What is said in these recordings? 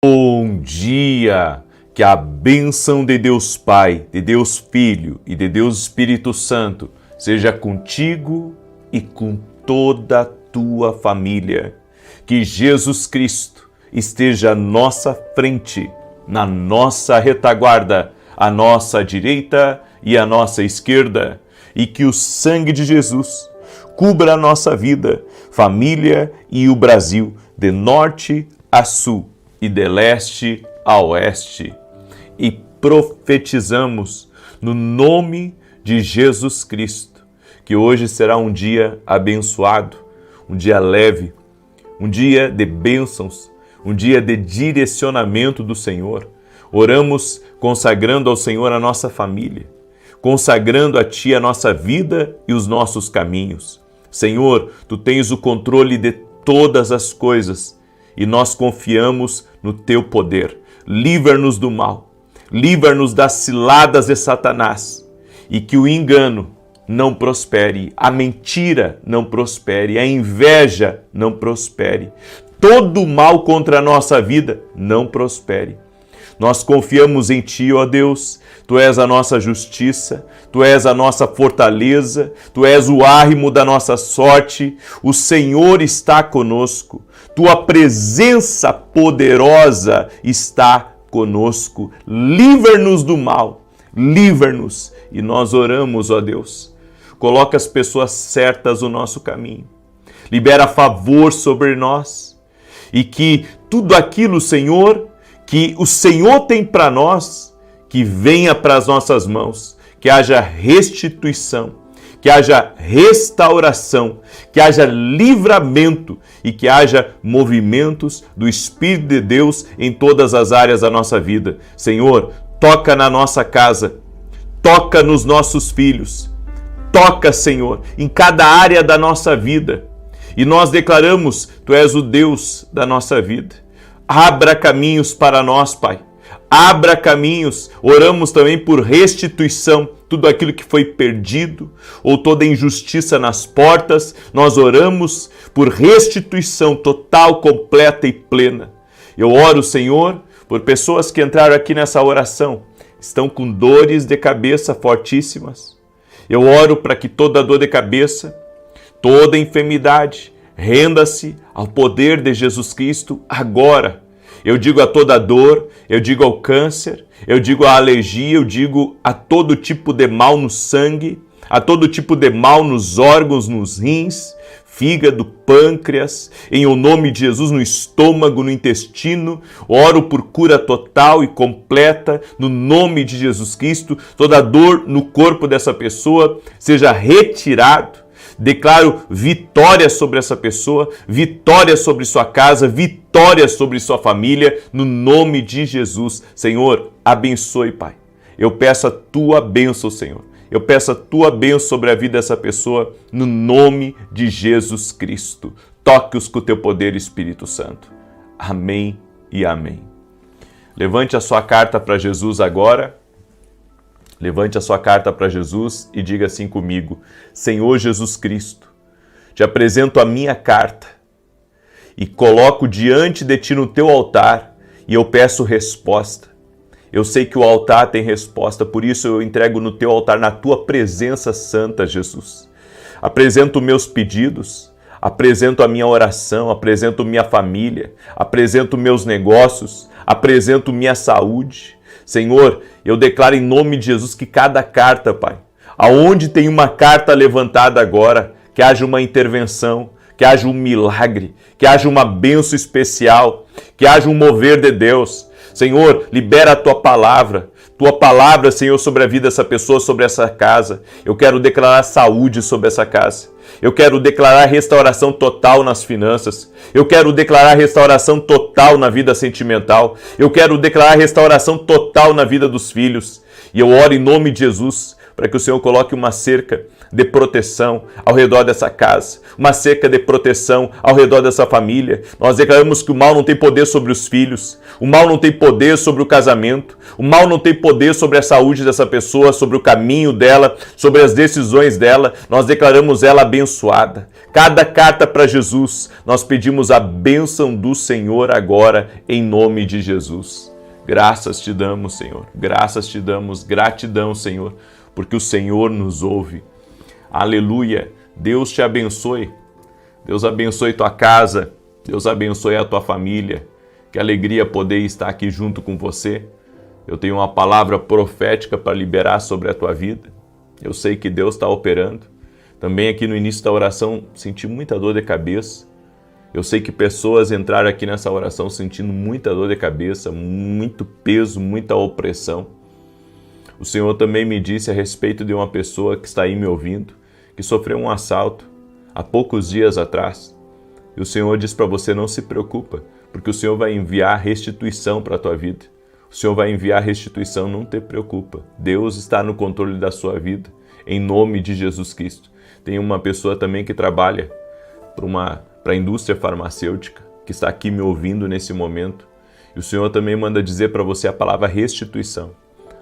Bom dia! Que a bênção de Deus Pai, de Deus Filho e de Deus Espírito Santo seja contigo e com toda a tua família. Que Jesus Cristo esteja à nossa frente, na nossa retaguarda, à nossa direita e à nossa esquerda. E que o sangue de Jesus cubra a nossa vida, família e o Brasil, de norte a sul e de leste a oeste. E profetizamos no nome de Jesus Cristo, que hoje será um dia abençoado, um dia leve, um dia de bênçãos, um dia de direcionamento do Senhor. Oramos consagrando ao Senhor a nossa família, consagrando a Ti a nossa vida e os nossos caminhos. Senhor, Tu tens o controle de todas as coisas e nós confiamos no Teu poder. Livra-nos do mal, livra-nos das ciladas de Satanás e que o engano não prospere, a mentira não prospere, a inveja não prospere, todo o mal contra a nossa vida não prospere. Nós confiamos em Ti, ó Deus, Tu és a nossa justiça, Tu és a nossa fortaleza, Tu és o árrimo da nossa sorte, o Senhor está conosco, Tua presença poderosa está conosco. Livra-nos do mal, livra-nos. E nós oramos, ó Deus, coloca as pessoas certas no nosso caminho, libera favor sobre nós e que tudo aquilo, Senhor, que o Senhor tem para nós, que venha para as nossas mãos, que haja restituição, que haja restauração, que haja livramento e que haja movimentos do Espírito de Deus em todas as áreas da nossa vida. Senhor, toca na nossa casa, toca nos nossos filhos, toca, Senhor, em cada área da nossa vida. E nós declaramos, Tu és o Deus da nossa vida. Abra caminhos para nós, Pai. Abra caminhos. Oramos também por restituição, tudo aquilo que foi perdido ou toda injustiça nas portas. Nós oramos por restituição total, completa e plena. Eu oro, Senhor, por pessoas que entraram aqui nessa oração, estão com dores de cabeça fortíssimas. Eu oro para que toda dor de cabeça, toda enfermidade, renda-se ao poder de Jesus Cristo agora. Eu digo a toda dor, eu digo ao câncer, eu digo à alergia, eu digo a todo tipo de mal no sangue, a todo tipo de mal nos órgãos, nos rins, fígado, pâncreas, em o nome de Jesus, no estômago, no intestino. Oro por cura total e completa, no nome de Jesus Cristo. Toda dor no corpo dessa pessoa seja retirado. Declaro vitória sobre essa pessoa, vitória sobre sua casa, vitória sobre sua família, no nome de Jesus. Senhor, abençoe, Pai. Eu peço a Tua bênção, Senhor. Eu peço a Tua bênção sobre a vida dessa pessoa, no nome de Jesus Cristo. Toque-os com o Teu poder, Espírito Santo. Amém e amém. Levante a sua carta para Jesus agora. Levante a sua carta para Jesus e diga assim comigo: Senhor Jesus Cristo, te apresento a minha carta e coloco diante de Ti no Teu altar e eu peço resposta. Eu sei que o altar tem resposta, por isso eu entrego no Teu altar, na Tua presença santa, Jesus. Apresento meus pedidos, apresento a minha oração, apresento minha família, apresento meus negócios, apresento minha saúde. Senhor, eu declaro em nome de Jesus que cada carta, Pai, aonde tem uma carta levantada agora, que haja uma intervenção, que haja um milagre, que haja uma bênção especial, que haja um mover de Deus. Senhor, libera a Tua palavra, Senhor, sobre a vida dessa pessoa, sobre essa casa. Eu quero declarar saúde sobre essa casa. Eu quero declarar restauração total nas finanças. Eu quero declarar restauração total na vida sentimental. Eu quero declarar restauração total na vida dos filhos. E eu oro em nome de Jesus para que o Senhor coloque uma cerca de proteção ao redor dessa casa, uma cerca de proteção ao redor dessa família. Nós declaramos que o mal não tem poder sobre os filhos, o mal não tem poder sobre o casamento, o mal não tem poder sobre a saúde dessa pessoa, sobre o caminho dela, sobre as decisões dela. Nós declaramos ela abençoada. Cada carta para Jesus, nós pedimos a bênção do Senhor agora, em nome de Jesus. Graças te damos, Senhor. Graças te damos. Gratidão, Senhor, porque o Senhor nos ouve. Aleluia. Deus te abençoe. Deus abençoe tua casa. Deus abençoe a tua família. Que alegria poder estar aqui junto com você. Eu tenho uma palavra profética para liberar sobre a tua vida. Eu sei que Deus está operando. Também aqui no início da oração senti muita dor de cabeça. Eu sei que pessoas entraram aqui nessa oração sentindo muita dor de cabeça, muito peso, muita opressão. O Senhor também me disse a respeito de uma pessoa que está aí me ouvindo, que sofreu um assalto há poucos dias atrás. E o Senhor diz para você: não se preocupa, porque o Senhor vai enviar restituição para a tua vida. O Senhor vai enviar restituição, não te preocupa. Deus está no controle da sua vida, em nome de Jesus Cristo. Tem uma pessoa também que trabalha para a indústria farmacêutica, que está aqui me ouvindo nesse momento. E o Senhor também manda dizer para você a palavra restituição.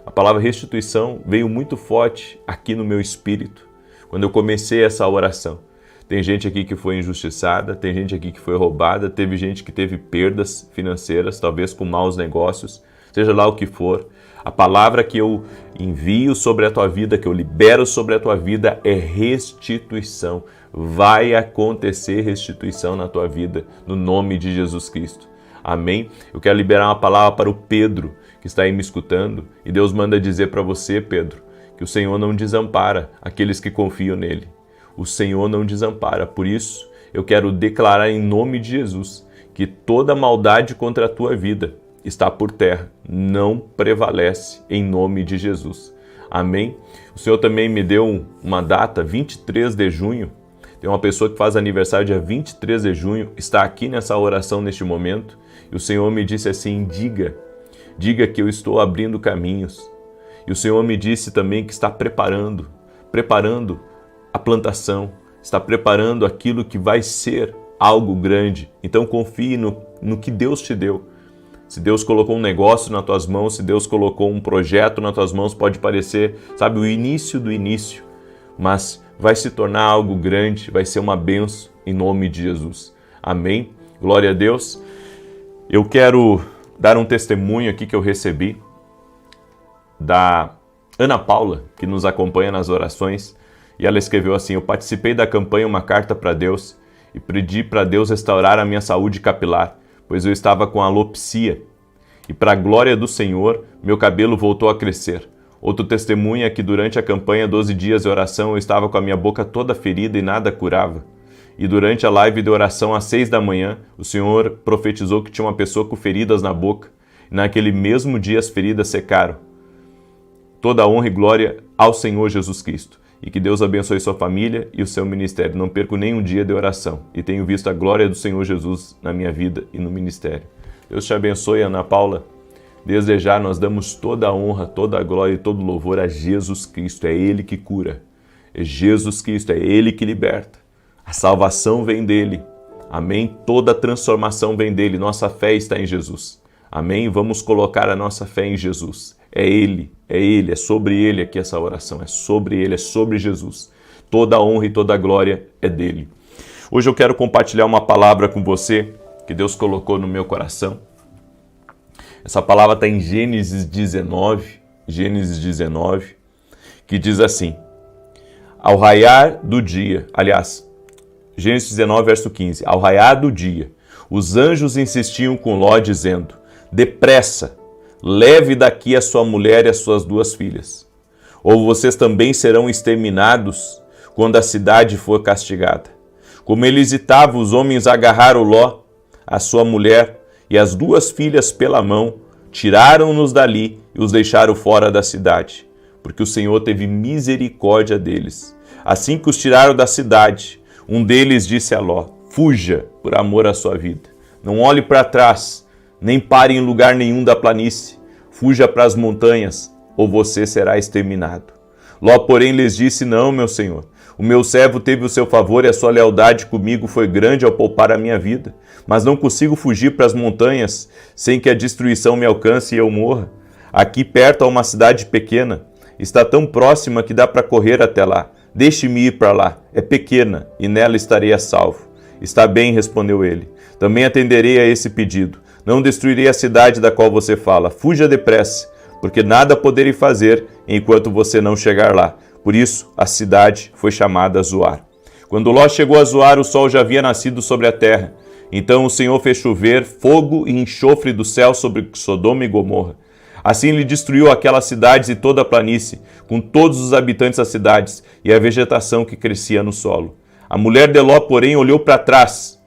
A palavra restituição veio muito forte aqui no meu espírito, quando eu comecei essa oração. Tem gente aqui que foi injustiçada, tem gente aqui que foi roubada, teve gente que teve perdas financeiras, talvez com maus negócios, seja lá o que for. A palavra que eu envio sobre a tua vida, que eu libero sobre a tua vida é restituição. Vai acontecer restituição na tua vida, no nome de Jesus Cristo. Amém? Eu quero liberar uma palavra para o Pedro, que está aí me escutando, e Deus manda dizer para você, Pedro, que o Senhor não desampara aqueles que confiam nele. O Senhor não desampara. Por isso, eu quero declarar em nome de Jesus que toda maldade contra a tua vida está por terra, não prevalece em nome de Jesus. Amém? O Senhor também me deu uma data, 23 de junho. Tem uma pessoa que faz aniversário dia 23 de junho, está aqui nessa oração neste momento, e o Senhor me disse assim: diga que eu estou abrindo caminhos. E o Senhor me disse também que está preparando a plantação, está preparando aquilo que vai ser algo grande. Então confie no que Deus te deu. Se Deus colocou um negócio nas tuas mãos, se Deus colocou um projeto nas tuas mãos, pode parecer, sabe, o início do início, mas vai se tornar algo grande, vai ser uma bênção em nome de Jesus. Amém? Glória a Deus. Eu quero dar um testemunho aqui que eu recebi da Ana Paula, que nos acompanha nas orações, e ela escreveu assim: eu participei da campanha Uma Carta para Deus e pedi para Deus restaurar a minha saúde capilar, pois eu estava com alopecia, e para a glória do Senhor, meu cabelo voltou a crescer. Outro testemunho é que durante a campanha 12 dias de oração eu estava com a minha boca toda ferida e nada curava. E durante a live de oração às 6 da manhã, o Senhor profetizou que tinha uma pessoa com feridas na boca, e naquele mesmo dia as feridas secaram. Toda a honra e glória ao Senhor Jesus Cristo. E que Deus abençoe sua família e o seu ministério. Não perco nenhum dia de oração. E tenho visto a glória do Senhor Jesus na minha vida e no ministério. Deus te abençoe, Ana Paula. Desde já nós damos toda a honra, toda a glória e todo o louvor a Jesus Cristo. É Ele que cura. É Jesus Cristo, é Ele que liberta. A salvação vem dEle. Amém? Toda a transformação vem dEle. Nossa fé está em Jesus. Amém? Vamos colocar a nossa fé em Jesus. É Ele, é sobre Ele aqui essa oração, é sobre Ele, é sobre Jesus. Toda a honra e toda a glória é dEle. Hoje eu quero compartilhar uma palavra com você que Deus colocou no meu coração. Essa palavra está em Gênesis 19, que diz assim: ao raiar do dia, aliás, Gênesis 19, verso 15, ao raiar do dia, os anjos insistiam com Ló, dizendo: depressa, leve daqui a sua mulher e as suas 2 filhas, ou vocês também serão exterminados quando a cidade for castigada. Como ele hesitava, os homens agarraram Ló, a sua mulher e as 2 filhas pela mão, tiraram-nos dali e os deixaram fora da cidade, porque o Senhor teve misericórdia deles. Assim que os tiraram da cidade, um deles disse a Ló: fuja por amor à sua vida. Não olhe para trás, nem pare em lugar nenhum da planície. Fuja para as montanhas, ou você será exterminado. Ló, porém, lhes disse: não, meu senhor, O meu servo teve o seu favor e a sua lealdade comigo foi grande ao poupar a minha vida. Mas não consigo fugir para as montanhas sem que a destruição me alcance e eu morra. Aqui perto há uma cidade pequena. Está tão próxima que dá para correr até lá. Deixe-me ir para lá. É pequena e nela estarei a salvo. Está bem, respondeu ele. Também atenderei a esse pedido. Não destruirei a cidade da qual você fala. Fuja depressa, porque nada poderei fazer enquanto você não chegar lá. Por isso, a cidade foi chamada Zoar. Quando Ló chegou a Zoar, o sol já havia nascido sobre a terra. Então o Senhor fez chover fogo e enxofre do céu sobre Sodoma e Gomorra. Assim ele destruiu aquelas cidades e toda a planície, com todos os habitantes das cidades e a vegetação que crescia no solo. A mulher de Ló, porém, olhou para trás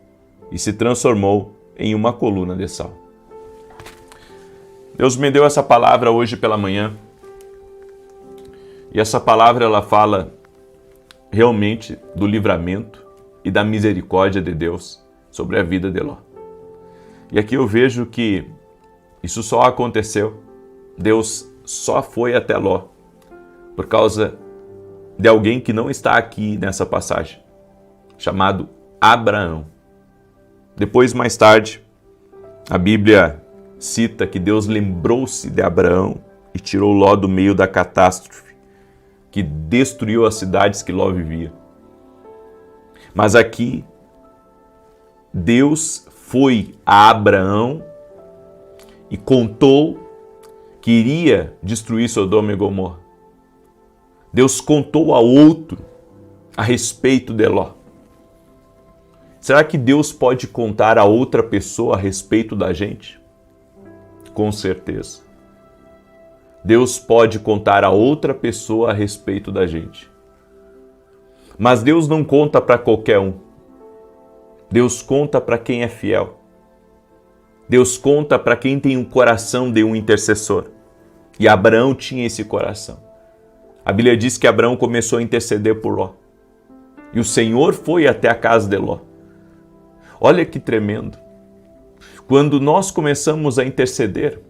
e se transformou em uma coluna de sal. Deus me deu essa palavra hoje pela manhã. E essa palavra ela fala realmente do livramento e da misericórdia de Deus sobre a vida de Ló. E aqui eu vejo que isso só aconteceu, Deus só foi até Ló por causa de alguém que não está aqui nessa passagem, chamado Abraão. Depois, mais tarde, a Bíblia cita que Deus lembrou-se de Abraão e tirou Ló do meio da catástrofe que destruiu as cidades que Ló vivia. Mas aqui, Deus foi a Abraão e contou que iria destruir Sodoma e Gomorra. Deus contou a outro a respeito de Ló. Será que Deus pode contar a outra pessoa a respeito da gente? Com certeza. Deus pode contar a outra pessoa a respeito da gente. Mas Deus não conta para qualquer um. Deus conta para quem é fiel. Deus conta para quem tem um coração de um intercessor. E Abraão tinha esse coração. A Bíblia diz que Abraão começou a interceder por Ló. E o Senhor foi até a casa de Ló. Olha que tremendo. Quando nós começamos a interceder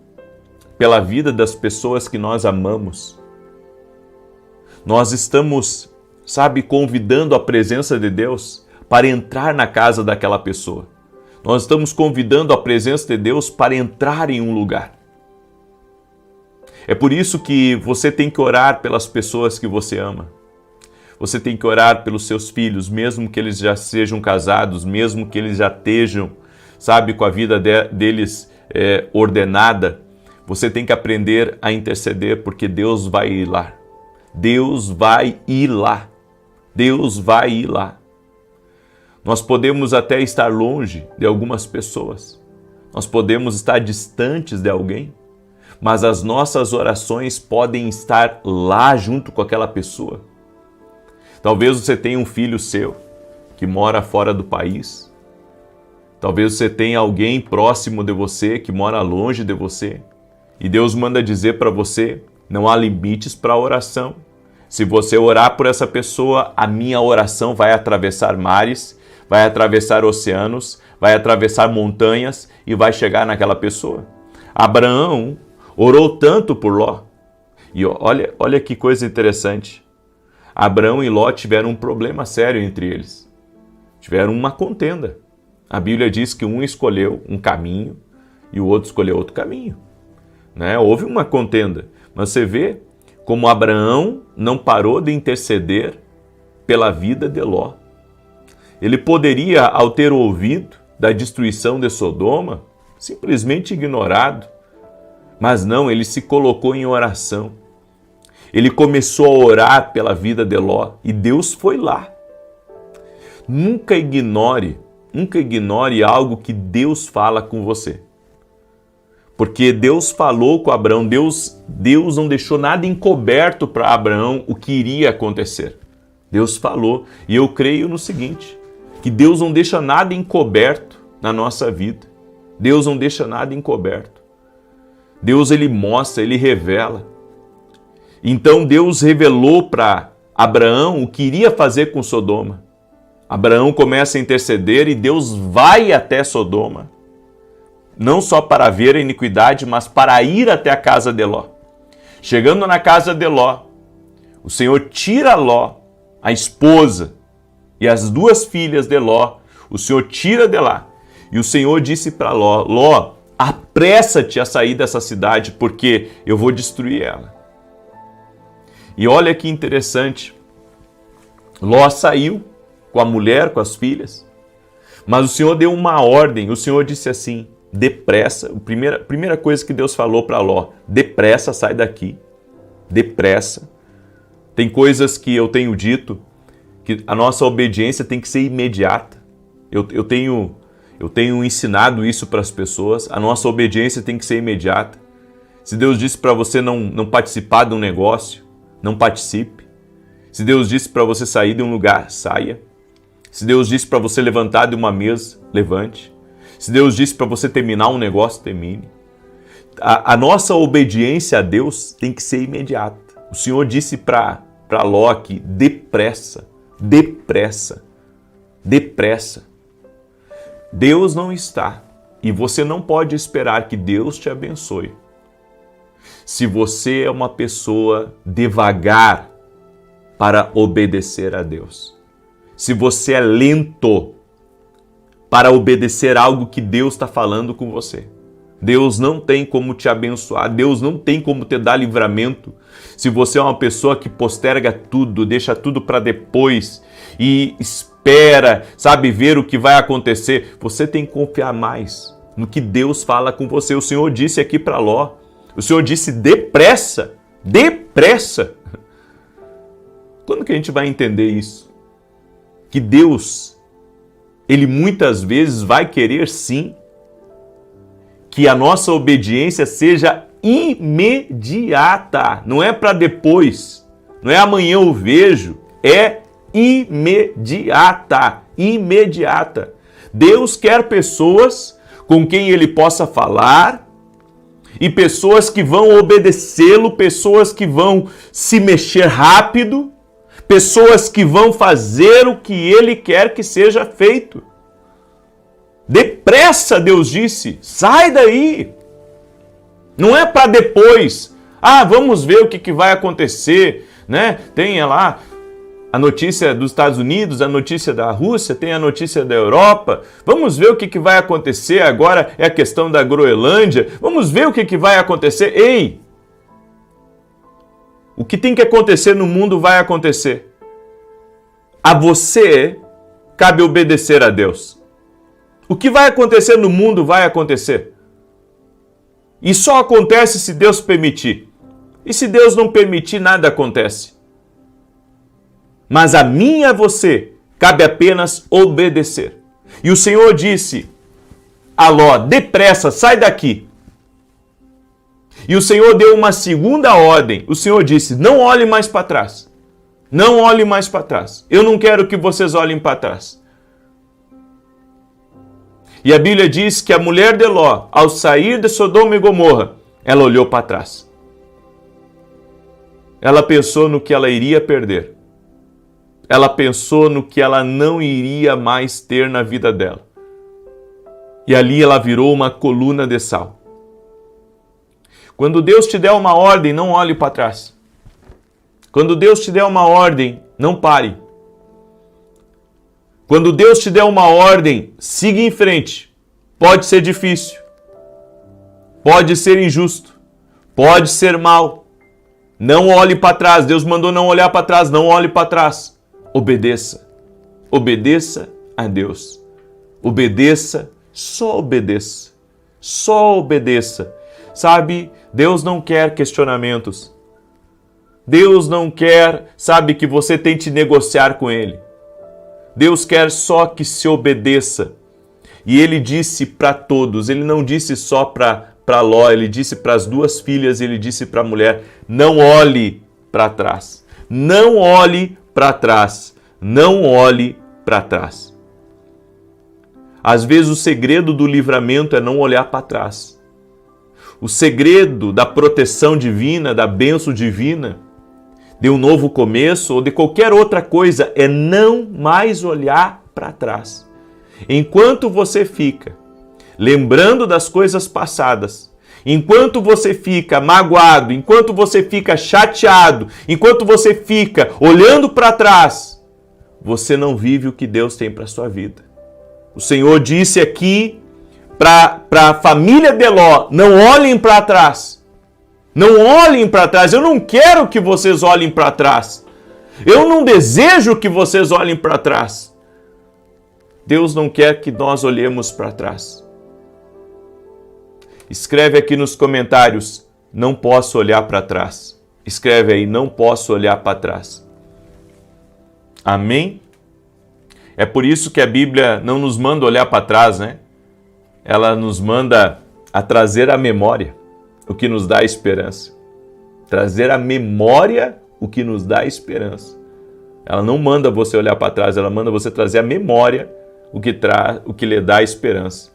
pela vida das pessoas que nós amamos, nós estamos, convidando a presença de Deus para entrar na casa daquela pessoa. Nós estamos convidando a presença de Deus para entrar em um lugar. É por isso que você tem que orar pelas pessoas que você ama. Você tem que orar pelos seus filhos, mesmo que eles já sejam casados, mesmo que eles já estejam, com a vida deles ordenada. Você tem que aprender a interceder, porque Deus vai ir lá. Deus vai ir lá. Deus vai ir lá. Nós podemos até estar longe de algumas pessoas. Nós podemos estar distantes de alguém. Mas as nossas orações podem estar lá junto com aquela pessoa. Talvez você tenha um filho seu que mora fora do país. Talvez você tenha alguém próximo de você que mora longe de você. E Deus manda dizer para você, não há limites para a oração. Se você orar por essa pessoa, a minha oração vai atravessar mares, vai atravessar oceanos, vai atravessar montanhas e vai chegar naquela pessoa. Abraão orou tanto por Ló. E olha que coisa interessante. Abraão e Ló tiveram um problema sério entre eles. Tiveram uma contenda. A Bíblia diz que um escolheu um caminho e o outro escolheu outro caminho. Houve uma contenda. Mas você vê como Abraão não parou de interceder pela vida de Ló. Ele poderia, ao ter ouvido da destruição de Sodoma, simplesmente ignorado. Mas não, ele se colocou em oração. Ele começou a orar pela vida de Ló e Deus foi lá. Nunca ignore algo que Deus fala com você. Porque Deus falou com Abraão, Deus não deixou nada encoberto para Abraão o que iria acontecer. Deus falou, e eu creio no seguinte, que Deus não deixa nada encoberto na nossa vida. Deus não deixa nada encoberto. Deus, ele mostra, ele revela. Então Deus revelou para Abraão o que iria fazer com Sodoma. Abraão começa a interceder e Deus vai até Sodoma. Não só para ver a iniquidade, mas para ir até a casa de Ló. Chegando na casa de Ló, o Senhor tira Ló. a esposa e as 2 filhas de Ló, o Senhor tira de lá. E o Senhor disse para Ló: Ló, apressa-te a sair dessa cidade, porque eu vou destruir ela. E olha que interessante, Ló saiu com a mulher, com as filhas, mas o Senhor deu uma ordem. O Senhor disse assim: depressa. A primeira coisa que Deus falou para Ló: depressa, sai daqui, depressa. Tem coisas que eu tenho dito, que a nossa obediência tem que ser imediata. Eu tenho ensinado isso para as pessoas. A nossa obediência tem que ser imediata. Se Deus disse para você não participar de um negócio, não participe. Se Deus disse para você sair de um lugar, saia. Se Deus disse para você levantar de uma mesa, levante. Se Deus disse para você terminar um negócio, termine. A nossa obediência a Deus tem que ser imediata. O Senhor disse para Ló aqui: depressa, depressa, depressa. Deus não está, e você não pode esperar que Deus te abençoe se você é uma pessoa devagar para obedecer a Deus. Se você é lento para obedecer algo que Deus está falando com você. Deus não tem como te abençoar, Deus não tem como te dar livramento se você é uma pessoa que posterga tudo, deixa tudo para depois e espera, sabe, ver o que vai acontecer. Você tem que confiar mais no que Deus fala com você. O Senhor disse aqui para Ló, o Senhor disse: depressa, depressa. Quando que a gente vai entender isso? Que Deus, Ele muitas vezes vai querer sim que a nossa obediência seja imediata. Não é para depois, não é amanhã eu vejo, é imediata, imediata. Deus quer pessoas com quem Ele possa falar e pessoas que vão obedecê-lo, pessoas que vão se mexer rápido, pessoas que vão fazer o que Ele quer que seja feito. Depressa, Deus disse, sai daí. Não é para depois. Vamos ver o que vai acontecer, né? Tem lá a notícia dos Estados Unidos, a notícia da Rússia, tem a notícia da Europa. Vamos ver o que vai acontecer. Agora é a questão da Groenlândia. Vamos ver o que vai acontecer. Ei! O que tem que acontecer no mundo vai acontecer. A você cabe obedecer a Deus. O que vai acontecer no mundo vai acontecer. E só acontece se Deus permitir. E se Deus não permitir, nada acontece. Mas a mim e a você cabe apenas obedecer. E o Senhor disse a Ló: depressa, sai daqui. E o Senhor deu uma segunda ordem. O Senhor disse: não olhe mais para trás. Não olhe mais para trás. Eu não quero que vocês olhem para trás. E a Bíblia diz que a mulher de Ló, ao sair de Sodoma e Gomorra, ela olhou para trás. Ela pensou no que ela iria perder. Ela pensou no que ela não iria mais ter na vida dela. E ali ela virou uma coluna de sal. Quando Deus te der uma ordem, não olhe para trás. Quando Deus te der uma ordem, não pare. Quando Deus te der uma ordem, siga em frente. Pode ser difícil, pode ser injusto, pode ser mal. Não olhe para trás. Deus mandou não olhar para trás, não olhe para trás. Obedeça. Obedeça a Deus. Obedeça, só obedeça. Só obedeça. Sabe, Deus não quer questionamentos. Deus não quer, sabe, que você tente negociar com Ele. Deus quer só que se obedeça. E Ele disse para todos, Ele não disse só para Ló, Ele disse para as 2 filhas, Ele disse para a mulher: não olhe para trás. Não olhe para trás. Não olhe para trás. Às vezes o segredo do livramento é não olhar para trás. O segredo da proteção divina, da bênção divina, de um novo começo ou de qualquer outra coisa é não mais olhar para trás. Enquanto você fica lembrando das coisas passadas, enquanto você fica magoado, enquanto você fica chateado, enquanto você fica olhando para trás, você não vive o que Deus tem para a sua vida. O Senhor disse aqui para a família de Ló, não olhem para trás. Não olhem para trás. Eu não quero que vocês olhem para trás. Eu não desejo que vocês olhem para trás. Deus não quer que nós olhemos para trás. Escreve aqui nos comentários, não posso olhar para trás. Escreve aí, não posso olhar para trás. Amém? É por isso que a Bíblia não nos manda olhar para trás, né? Ela nos manda a trazer à memória o que nos dá esperança. Trazer à memória o que nos dá esperança. Ela não manda você olhar para trás, ela manda você trazer à memória o que lhe dá esperança.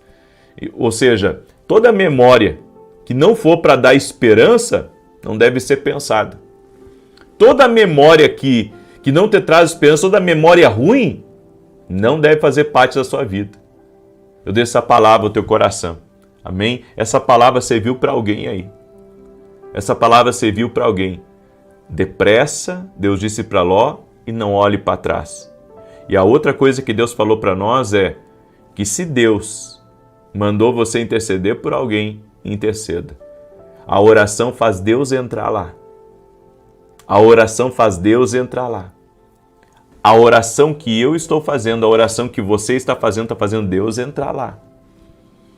Ou seja, toda memória que não for para dar esperança, não deve ser pensada. Toda memória que não te traz esperança, toda memória ruim, não deve fazer parte da sua vida. Eu dei essa palavra ao teu coração. Amém? Essa palavra serviu para alguém aí. Essa palavra serviu para alguém. Depressa, Deus disse para Ló, e não olhe para trás. E a outra coisa que Deus falou para nós é que se Deus mandou você interceder por alguém, interceda. A oração faz Deus entrar lá. A oração faz Deus entrar lá. A oração que eu estou fazendo, a oração que você está fazendo Deus entrar lá.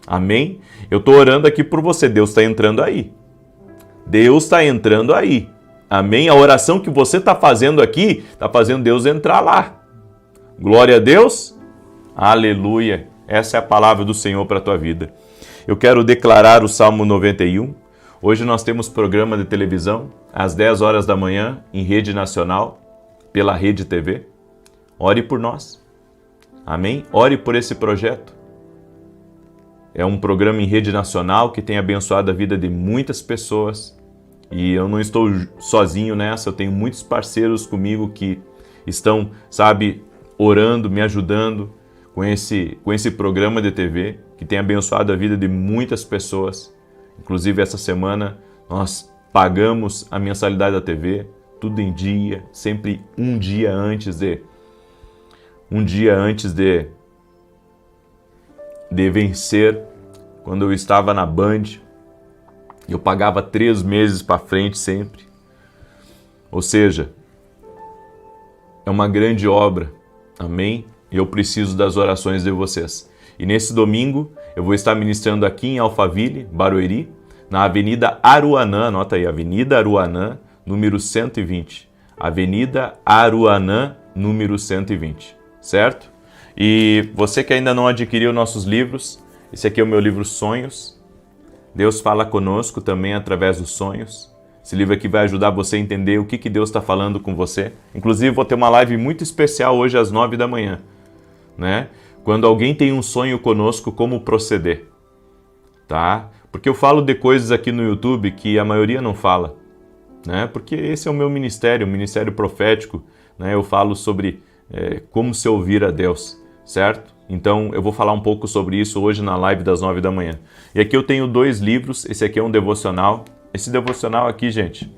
Amém? Eu estou orando aqui por você, Deus está entrando aí. Deus está entrando aí. Amém? A oração que você está fazendo aqui, está fazendo Deus entrar lá. Glória a Deus. Aleluia. Essa é a palavra do Senhor para a tua vida. Eu quero declarar o Salmo 91. Hoje nós temos programa de televisão, às 10 horas da manhã, em rede nacional, pela Rede TV. Ore por nós. Amém? Ore por esse projeto. É um programa em rede nacional que tem abençoado a vida de muitas pessoas. E eu não estou sozinho nessa, eu tenho muitos parceiros comigo que estão, orando, me ajudando com esse programa de TV, que tem abençoado a vida de muitas pessoas. Inclusive, essa semana, nós pagamos a mensalidade da TV, tudo em dia, sempre um dia antes de vencer. Quando eu estava na Band, eu pagava 3 meses para frente sempre. Ou seja, é uma grande obra, amém? E eu preciso das orações de vocês. E nesse domingo, eu vou estar ministrando aqui em Alphaville, Barueri, na Avenida Aruanã, anota aí, Avenida Aruanã, número 120. Avenida Aruanã, número 120, certo? E você que ainda não adquiriu nossos livros, esse aqui é o meu livro Sonhos. Deus fala conosco também através dos sonhos. Esse livro aqui vai ajudar você a entender o que Deus está falando com você. Inclusive, vou ter uma live muito especial hoje às 9 da manhã, né? Quando alguém tem um sonho conosco, como proceder, tá? Porque eu falo de coisas aqui no YouTube que a maioria não fala, né? Porque esse é o meu ministério, o ministério profético, né? Eu falo sobre como se ouvir a Deus, certo? Então, eu vou falar um pouco sobre isso hoje na live das 9 da manhã. E aqui eu tenho 2 livros, esse aqui é um devocional. Esse devocional aqui, gente,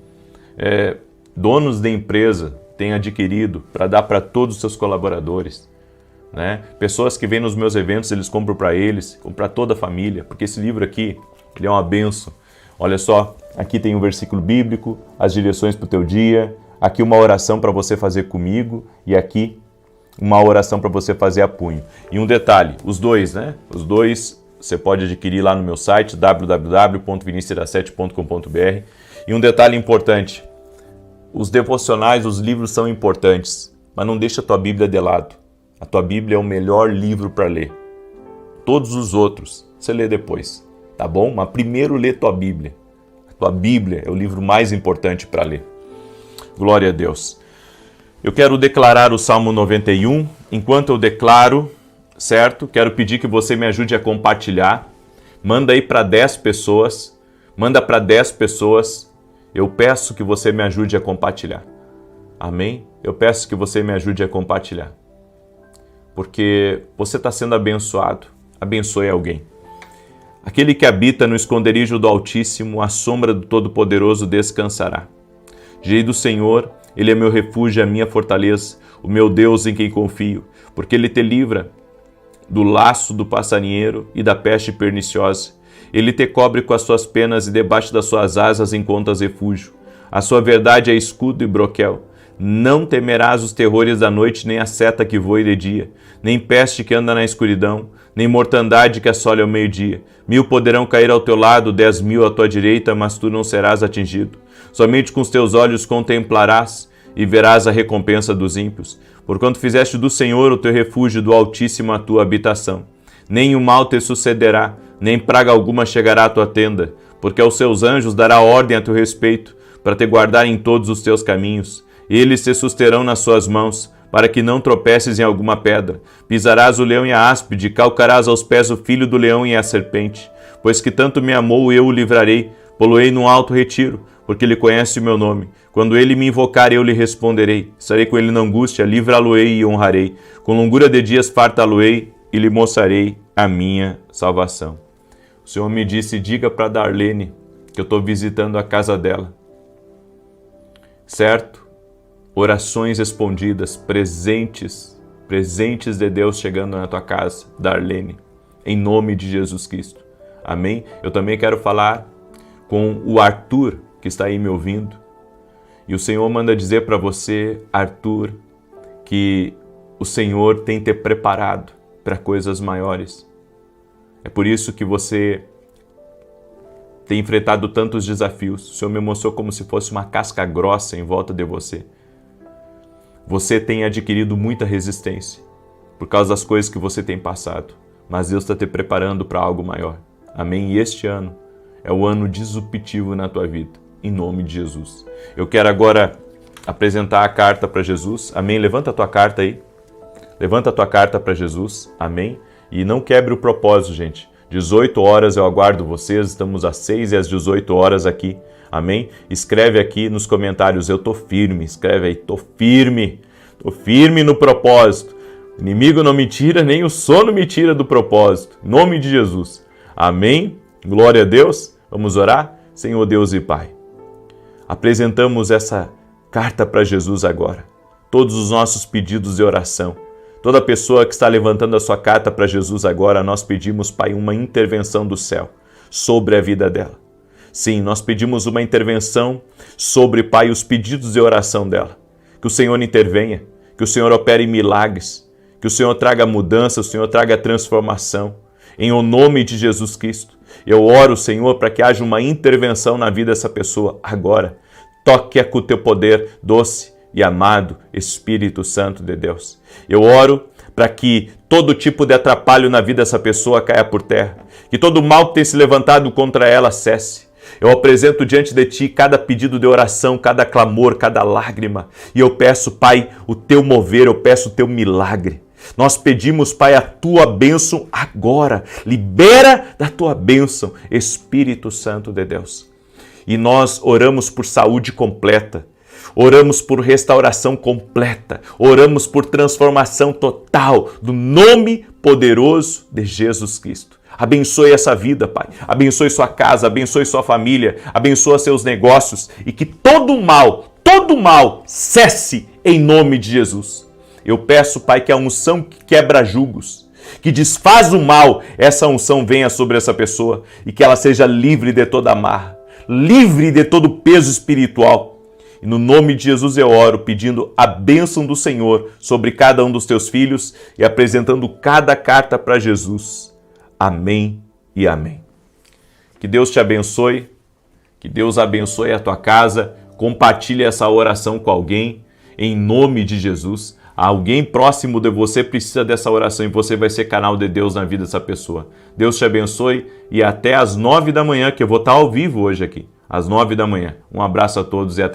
donos de empresa têm adquirido para dar para todos os seus colaboradores, né? Pessoas que vêm nos meus eventos, eles compram para eles, compram para toda a família, porque esse livro aqui, ele é uma bênção. Olha só, aqui tem um versículo bíblico, as direções para o teu dia, aqui uma oração para você fazer comigo e aqui uma oração para você fazer a punho. E um detalhe, os dois, né? Os dois você pode adquirir lá no meu site, www.vinicius7.com.br. E um detalhe importante, os devocionais, os livros são importantes, mas não deixa a tua Bíblia de lado. A tua Bíblia é o melhor livro para ler. Todos os outros, você lê depois, tá bom? Mas primeiro lê tua Bíblia. A tua Bíblia é o livro mais importante para ler. Glória a Deus. Eu quero declarar o Salmo 91. Enquanto eu declaro, certo? Quero pedir que você me ajude a compartilhar. Manda aí para 10 pessoas. Manda para 10 pessoas. Eu peço que você me ajude a compartilhar. Amém? Eu peço que você me ajude a compartilhar. Porque você está sendo abençoado. Abençoe alguém. Aquele que habita no esconderijo do Altíssimo, à sombra do Todo-Poderoso descansará. Direi do Senhor, Ele é meu refúgio e a minha fortaleza, o meu Deus em quem confio, porque Ele te livra do laço do passarinheiro e da peste perniciosa. Ele te cobre com as suas penas e debaixo das suas asas encontras refúgio. A sua verdade é escudo e broquel. Não temerás os terrores da noite, nem a seta que voe de dia, nem peste que anda na escuridão, nem mortandade que assole ao meio-dia. 1000 poderão cair ao teu lado, 10.000 à tua direita, mas tu não serás atingido. Somente com os teus olhos contemplarás e verás a recompensa dos ímpios. Porquanto fizeste do Senhor o teu refúgio, do Altíssimo a tua habitação. Nem o mal te sucederá, nem praga alguma chegará à tua tenda, porque aos seus anjos dará ordem a teu respeito, para te guardar em todos os teus caminhos. Eles te susterão nas suas mãos, para que não tropeces em alguma pedra. Pisarás o leão e a áspide, calcarás aos pés o filho do leão e a serpente. Pois que tanto me amou, eu o livrarei, poloei num alto retiro, porque ele conhece o meu nome. Quando ele me invocar, eu lhe responderei. Estarei com ele na angústia, livrá-lo-ei e honrarei. Com longura de dias fartá-lo-ei e lhe mostrarei a minha salvação. O Senhor me disse, diga para Darlene que eu estou visitando a casa dela. Certo? Orações respondidas, presentes de Deus chegando na tua casa, Darlene, em nome de Jesus Cristo. Amém? Eu também quero falar com o Arthur, que está aí me ouvindo. E o Senhor manda dizer para você, Arthur, que o Senhor tem te preparado para coisas maiores. É por isso que você tem enfrentado tantos desafios. O Senhor me mostrou como se fosse uma casca grossa em volta de você. Você tem adquirido muita resistência por causa das coisas que você tem passado. Mas Deus está te preparando para algo maior. Amém? E este ano é o ano disruptivo na tua vida. Em nome de Jesus. Eu quero agora apresentar a carta para Jesus. Amém? Levanta a tua carta aí. Levanta a tua carta para Jesus. Amém? E não quebre o propósito, gente. 18 horas eu aguardo vocês. Estamos às 6 e às 18 horas aqui. Amém? Escreve aqui nos comentários, eu tô firme. Escreve aí, tô firme no propósito. O inimigo não me tira, nem o sono me tira do propósito. Em nome de Jesus. Amém? Glória a Deus. Vamos orar? Senhor Deus e Pai, apresentamos essa carta para Jesus agora. Todos os nossos pedidos de oração. Toda pessoa que está levantando a sua carta para Jesus agora, nós pedimos, Pai, uma intervenção do céu sobre a vida dela. Sim, nós pedimos uma intervenção sobre, Pai, os pedidos de oração dela. Que o Senhor intervenha, que o Senhor opere milagres, que o Senhor traga mudança, o Senhor traga transformação. Em o nome de Jesus Cristo, eu oro, Senhor, para que haja uma intervenção na vida dessa pessoa agora. Toque-a com o teu poder doce e amado Espírito Santo de Deus. Eu oro para que todo tipo de atrapalho na vida dessa pessoa caia por terra, que todo mal que tem se levantado contra ela cesse. Eu apresento diante de Ti cada pedido de oração, cada clamor, cada lágrima. E eu peço, Pai, o Teu mover, eu peço o Teu milagre. Nós pedimos, Pai, a Tua bênção agora. Libera da Tua bênção, Espírito Santo de Deus. E nós oramos por saúde completa. Oramos por restauração completa. Oramos por transformação total do nome poderoso de Jesus Cristo. Abençoe essa vida, Pai. Abençoe sua casa, abençoe sua família, abençoe seus negócios e que todo mal cesse em nome de Jesus. Eu peço, Pai, que a unção que quebra julgos, que desfaz o mal, essa unção venha sobre essa pessoa e que ela seja livre de toda amarra, livre de todo peso espiritual. E no nome de Jesus eu oro, pedindo a bênção do Senhor sobre cada um dos teus filhos e apresentando cada carta para Jesus. Amém e amém. Que Deus te abençoe, que Deus abençoe a tua casa, compartilhe essa oração com alguém, em nome de Jesus. Alguém próximo de você precisa dessa oração e você vai ser canal de Deus na vida dessa pessoa. Deus te abençoe e até às 9 da manhã, que eu vou estar ao vivo hoje aqui, às 9 da manhã. Um abraço a todos e até.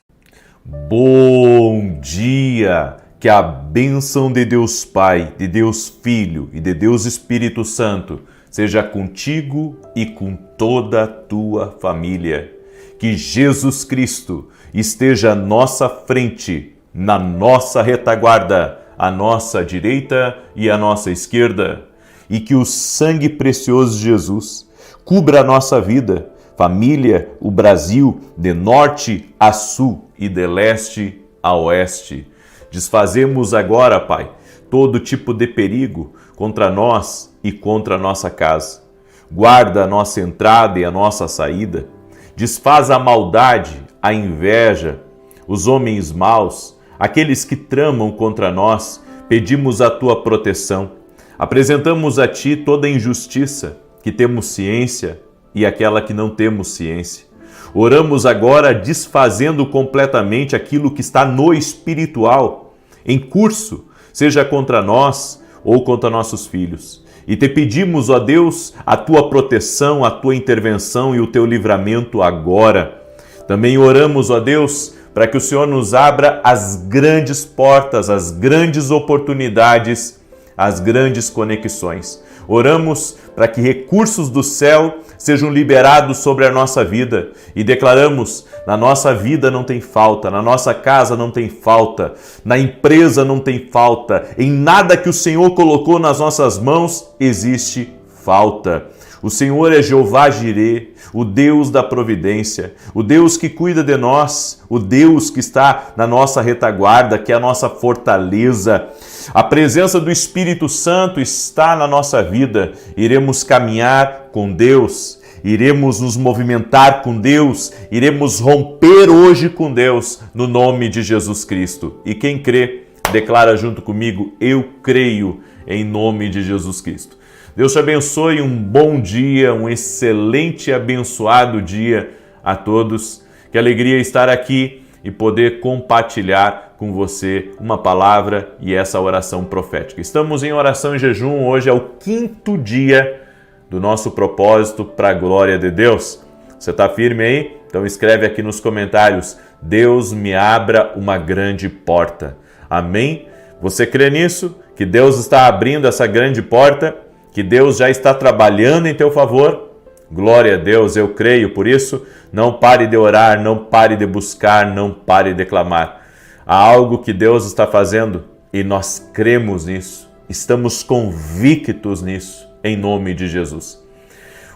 Bom dia! Que a bênção de Deus Pai, de Deus Filho e de Deus Espírito Santo seja contigo e com toda a tua família. Que Jesus Cristo esteja à nossa frente, na nossa retaguarda, à nossa direita e à nossa esquerda. E que o sangue precioso de Jesus cubra a nossa vida, família, o Brasil, de norte a sul e de leste a oeste. Desfazemos agora, Pai, todo tipo de perigo contra nós e contra a nossa casa. Guarda a nossa entrada e a nossa saída. Desfaz a maldade, a inveja, os homens maus, aqueles que tramam contra nós. Pedimos a tua proteção. Apresentamos a ti toda a injustiça, que temos ciência e aquela que não temos ciência. Oramos agora desfazendo completamente aquilo que está no espiritual, em curso, seja contra nós ou contra nossos filhos. E te pedimos, ó Deus, a tua proteção, a tua intervenção e o teu livramento agora. Também oramos, ó Deus, para que o Senhor nos abra as grandes portas, as grandes oportunidades, as grandes conexões. Oramos para que recursos do céu sejam liberados sobre a nossa vida e declaramos: na nossa vida não tem falta, na nossa casa não tem falta, na empresa não tem falta, em nada que o Senhor colocou nas nossas mãos existe falta. O Senhor é Jeová Jirê, o Deus da providência, o Deus que cuida de nós, o Deus que está na nossa retaguarda, que é a nossa fortaleza. A presença do Espírito Santo está na nossa vida. Iremos caminhar com Deus, iremos nos movimentar com Deus, iremos romper hoje com Deus, no nome de Jesus Cristo. E quem crê, declara junto comigo: eu creio em nome de Jesus Cristo. Deus te abençoe, um bom dia, um excelente e abençoado dia a todos. Que alegria estar aqui e poder compartilhar com você uma palavra e essa oração profética. Estamos em oração e jejum, hoje é o 5º dia do nosso propósito para a glória de Deus. Você está firme aí? Então escreve aqui nos comentários: Deus me abra uma grande porta. Amém? Você crê nisso? Que Deus está abrindo essa grande porta? Que Deus já está trabalhando em teu favor? Glória a Deus, eu creio, por isso não pare de orar, não pare de buscar, não pare de clamar. Há algo que Deus está fazendo e nós cremos nisso, estamos convictos nisso, em nome de Jesus.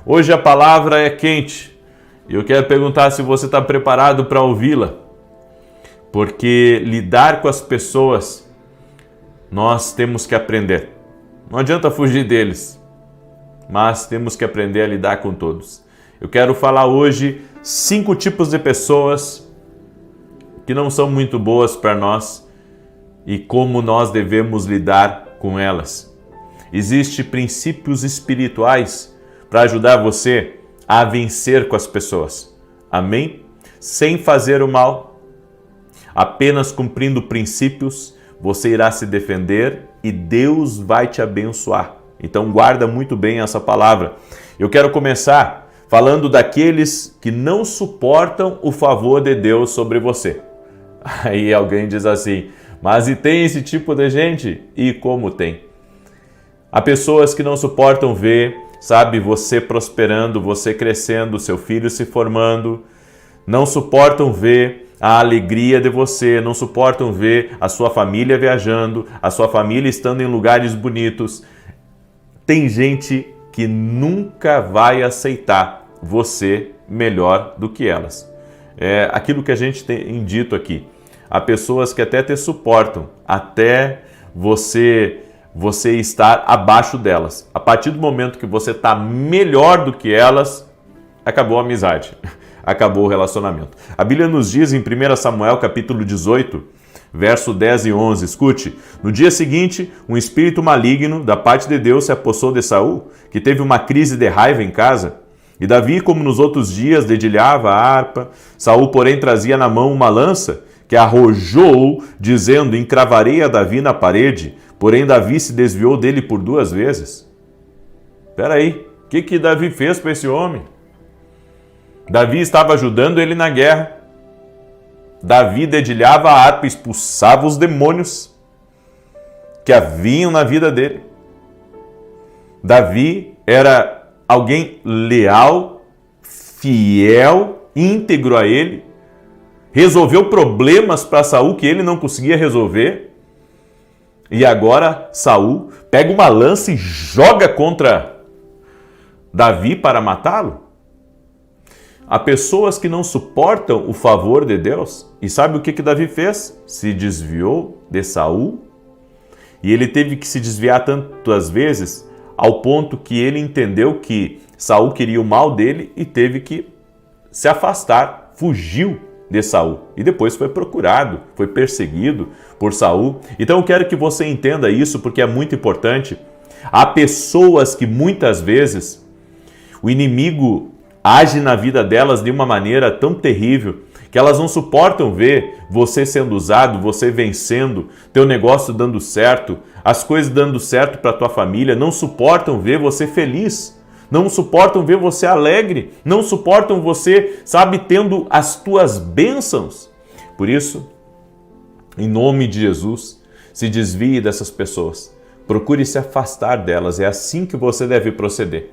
Hoje a palavra é quente e eu quero perguntar se você está preparado para ouvi-la, porque lidar com as pessoas nós temos que aprender. Não adianta fugir deles, mas temos que aprender a lidar com todos. Eu quero falar hoje 5 tipos de pessoas que não são muito boas para nós e como nós devemos lidar com elas. Existem princípios espirituais para ajudar você a vencer com as pessoas. Amém? Sem fazer o mal, apenas cumprindo princípios, você irá se defender e Deus vai te abençoar. Então guarda muito bem essa palavra. Eu quero começar falando daqueles que não suportam o favor de Deus sobre você. Aí alguém diz assim: mas e tem esse tipo de gente? E como tem? Há pessoas que não suportam ver, sabe, você prosperando, você crescendo, seu filho se formando. Não suportam ver a alegria de você, não suportam ver a sua família viajando, a sua família estando em lugares bonitos. Tem gente que nunca vai aceitar você melhor do que elas. É aquilo que a gente tem dito aqui. Há pessoas que até te suportam, até você estar abaixo delas. A partir do momento que você está melhor do que elas, acabou a amizade. Acabou o relacionamento. A Bíblia nos diz em 1 Samuel capítulo 18, verso 10 e 11, escute: no dia seguinte, um espírito maligno da parte de Deus se apossou de Saul, que teve uma crise de raiva em casa. E Davi, como nos outros dias, dedilhava a harpa. Saul, porém, trazia na mão uma lança, que arrojou, dizendo: encravarei a Davi na parede. Porém, Davi se desviou dele por 2 vezes. Espera aí, o que Davi fez para esse homem? Davi estava ajudando ele na guerra. Davi dedilhava a harpa, expulsava os demônios que haviam na vida dele. Davi era alguém leal, fiel, íntegro a ele. Resolveu problemas para Saul que ele não conseguia resolver. E agora Saul pega uma lança e joga contra Davi para matá-lo. Há pessoas que não suportam o favor de Deus. E sabe o que Davi fez? Se desviou de Saul, e ele teve que se desviar tantas vezes ao ponto que ele entendeu que Saul queria o mal dele e teve que se afastar, fugiu de Saul e depois foi procurado, foi perseguido por Saul. Então eu quero que você entenda isso porque é muito importante. Há pessoas que muitas vezes o inimigo age na vida delas de uma maneira tão terrível que elas não suportam ver você sendo usado, você vencendo, teu negócio dando certo, as coisas dando certo para tua família, não suportam ver você feliz, não suportam ver você alegre, não suportam você, sabe, tendo as tuas bênçãos. Por isso, em nome de Jesus, se desvie dessas pessoas, procure se afastar delas, é assim que você deve proceder.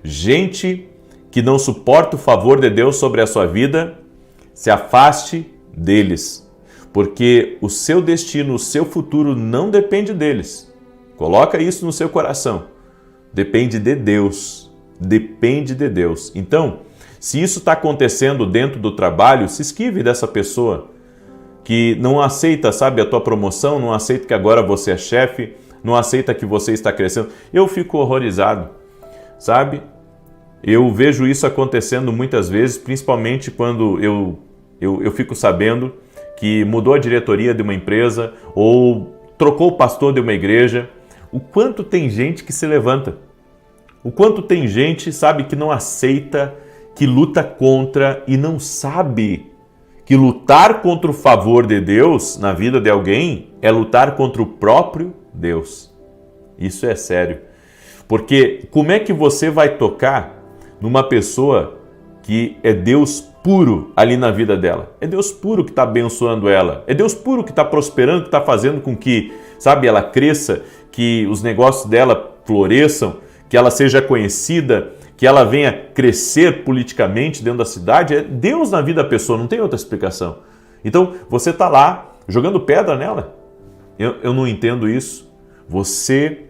Gente que não suporta o favor de Deus sobre a sua vida, se afaste deles, porque o seu destino, o seu futuro não depende deles. Coloca isso no seu coração. Depende de Deus. Depende de Deus. Então, se isso está acontecendo dentro do trabalho, se esquive dessa pessoa que não aceita, sabe, a tua promoção, não aceita que agora você é chefe, não aceita que você está crescendo. Eu fico horrorizado, sabe? Eu vejo isso acontecendo muitas vezes, principalmente quando eu fico sabendo que mudou a diretoria de uma empresa ou trocou o pastor de uma igreja. O quanto tem gente que se levanta. O quanto tem gente, sabe, que não aceita, que luta contra e não sabe que lutar contra o favor de Deus na vida de alguém é lutar contra o próprio Deus. Isso é sério. Porque como é que você vai tocar numa pessoa que é Deus puro ali na vida dela? É Deus puro que está abençoando ela. É Deus puro que está prosperando, que está fazendo com que, sabe, ela cresça, que os negócios dela floresçam, que ela seja conhecida, que ela venha crescer politicamente dentro da cidade. É Deus na vida da pessoa, não tem outra explicação. Então, você está lá jogando pedra nela. Eu não entendo isso. Você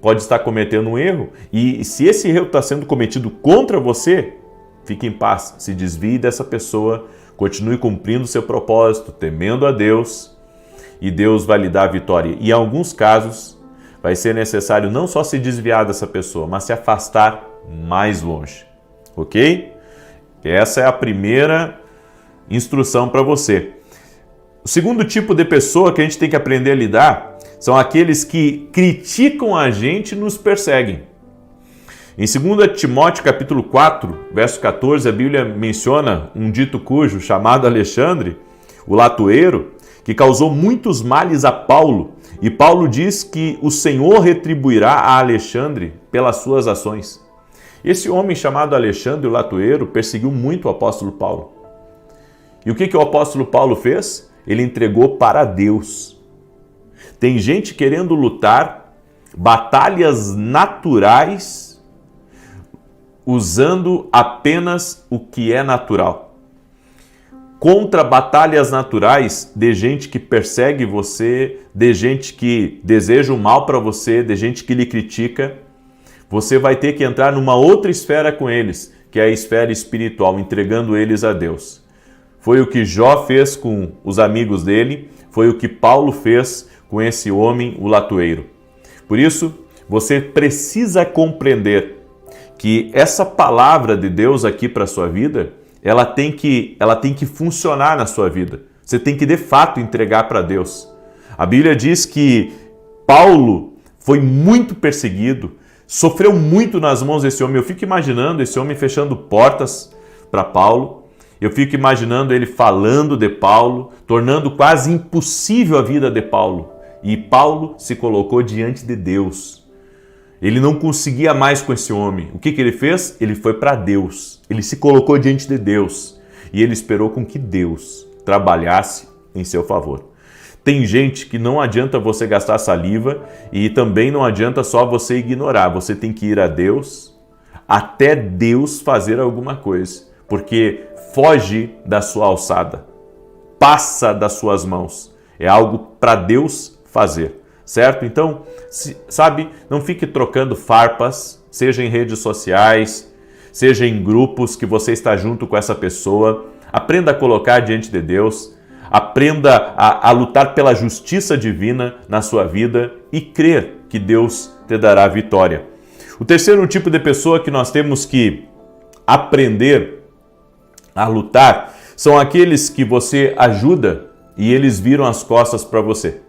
pode estar cometendo um erro e se esse erro está sendo cometido contra você, fique em paz, se desvie dessa pessoa, continue cumprindo o seu propósito, temendo a Deus e Deus vai lhe dar a vitória. E em alguns casos vai ser necessário não só se desviar dessa pessoa, mas se afastar mais longe, ok? Essa é a primeira instrução para você. O segundo tipo de pessoa que a gente tem que aprender a lidar são aqueles que criticam a gente e nos perseguem. Em 2 Timóteo capítulo 4, verso 14, a Bíblia menciona um dito cujo chamado Alexandre, o latoeiro, que causou muitos males a Paulo. E Paulo diz que o Senhor retribuirá a Alexandre pelas suas ações. Esse homem chamado Alexandre, o latoeiro, perseguiu muito o apóstolo Paulo. E o que o apóstolo Paulo fez? Ele entregou para Deus. Tem gente querendo lutar batalhas naturais usando apenas o que é natural. Contra batalhas naturais de gente que persegue você, de gente que deseja o mal para você, de gente que lhe critica, você vai ter que entrar numa outra esfera com eles, que é a esfera espiritual, entregando eles a Deus. Foi o que Jó fez com os amigos dele, foi o que Paulo fez com esse homem, o latoeiro. Por isso, você precisa compreender que essa palavra de Deus aqui para a sua vida, ela tem que funcionar na sua vida. Você tem que, de fato, entregar para Deus. A Bíblia diz que Paulo foi muito perseguido, sofreu muito nas mãos desse homem. Eu fico imaginando esse homem fechando portas para Paulo. Eu fico imaginando ele falando de Paulo, tornando quase impossível a vida de Paulo. E Paulo se colocou diante de Deus. Ele não conseguia mais com esse homem. O que ele fez? Ele foi para Deus. Ele se colocou diante de Deus. E ele esperou com que Deus trabalhasse em seu favor. Tem gente que não adianta você gastar saliva e também não adianta só você ignorar. Você tem que ir a Deus até Deus fazer alguma coisa. Porque foge da sua alçada. Passa das suas mãos. É algo para Deus fazer, certo? Então, sabe, não fique trocando farpas, seja em redes sociais, seja em grupos que você está junto com essa pessoa. Aprenda a colocar diante de Deus. aprenda a lutar pela justiça divina na sua vida e crer que Deus te dará vitória. O terceiro tipo de pessoa que nós temos que aprender a lutar são aqueles que você ajuda e eles viram as costas para você.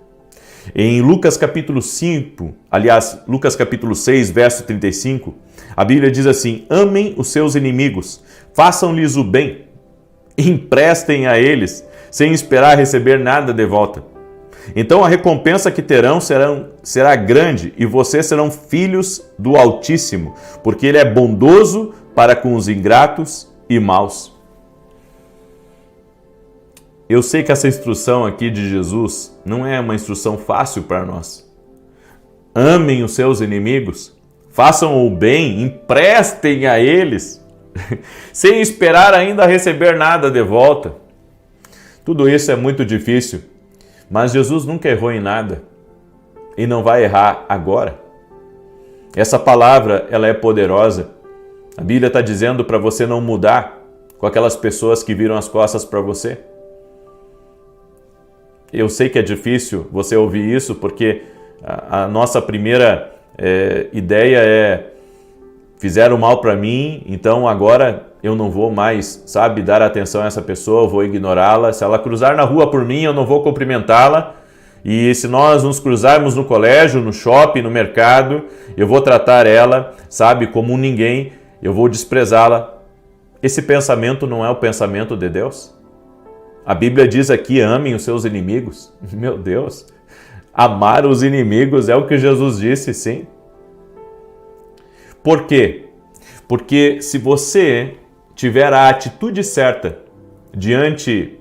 Em Lucas capítulo 5, aliás, Lucas capítulo 6, verso 35, a Bíblia diz assim: amem os seus inimigos, façam-lhes o bem, emprestem a eles, sem esperar receber nada de volta. Então a recompensa que terão será grande e vocês serão filhos do Altíssimo, porque Ele é bondoso para com os ingratos e maus. Eu sei que essa instrução aqui de Jesus não é uma instrução fácil para nós. Amem os seus inimigos, façam o bem, emprestem a eles, sem esperar ainda receber nada de volta. Tudo isso é muito difícil, mas Jesus nunca errou em nada e não vai errar agora. Essa palavra, ela é poderosa. A Bíblia está dizendo para você não mudar com aquelas pessoas que viram as costas para você. Eu sei que é difícil você ouvir isso, porque a nossa primeira ideia é: fizeram mal para mim, então agora eu não vou mais, dar atenção a essa pessoa, eu vou ignorá-la. Se ela cruzar na rua por mim, eu não vou cumprimentá-la. E se nós nos cruzarmos no colégio, no shopping, no mercado, eu vou tratar ela, como um ninguém, eu vou desprezá-la. Esse pensamento não é o pensamento de Deus? A Bíblia diz aqui: amem os seus inimigos. Meu Deus, amar os inimigos é o que Jesus disse, sim. Por quê? Porque se você tiver a atitude certa diante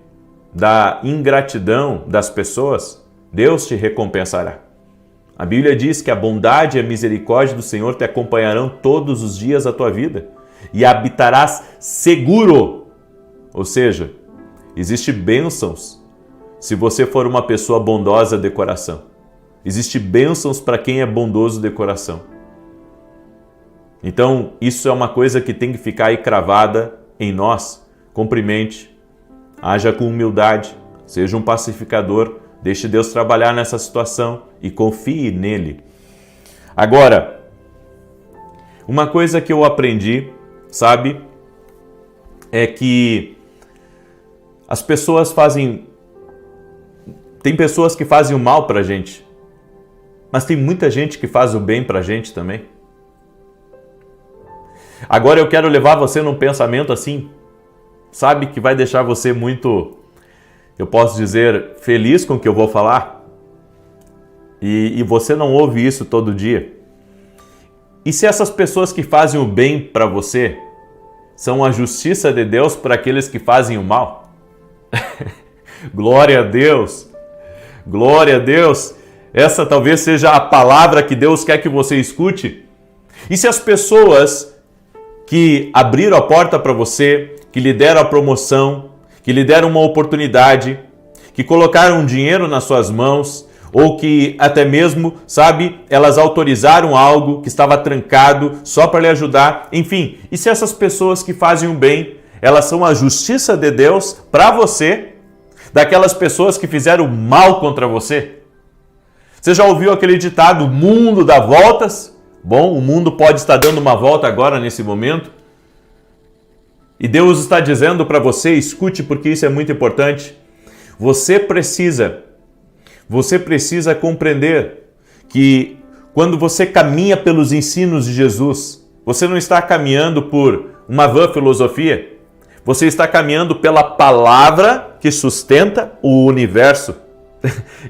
da ingratidão das pessoas, Deus te recompensará. A Bíblia diz que a bondade e a misericórdia do Senhor te acompanharão todos os dias da tua vida e habitarás seguro. Ou seja, existem bênçãos se você for uma pessoa bondosa de coração. Existem bênçãos para quem é bondoso de coração. Então, isso é uma coisa que tem que ficar aí cravada em nós. Cumprimente, haja com humildade, seja um pacificador, deixe Deus trabalhar nessa situação e confie nele. Agora, uma coisa que eu aprendi, é que as pessoas tem pessoas que fazem o mal pra gente, mas tem muita gente que faz o bem pra gente também. Agora eu quero levar você num pensamento assim, que vai deixar você muito, eu posso dizer, feliz com o que eu vou falar. E você não ouve isso todo dia. E se essas pessoas que fazem o bem para você são a justiça de Deus para aqueles que fazem o mal? Glória a Deus! Glória a Deus! Essa talvez seja a palavra que Deus quer que você escute. E se as pessoas que abriram a porta para você, que lhe deram a promoção, que lhe deram uma oportunidade, que colocaram dinheiro nas suas mãos, ou que até mesmo, elas autorizaram algo que estava trancado só para lhe ajudar, enfim. E se essas pessoas que fazem o bem, elas são a justiça de Deus para você, daquelas pessoas que fizeram mal contra você? Você já ouviu aquele ditado: o mundo dá voltas? Bom, o mundo pode estar dando uma volta agora, nesse momento. E Deus está dizendo para você: escute, porque isso é muito importante. Você precisa compreender que quando você caminha pelos ensinos de Jesus, você não está caminhando por uma vã filosofia. Você está caminhando pela palavra que sustenta o universo.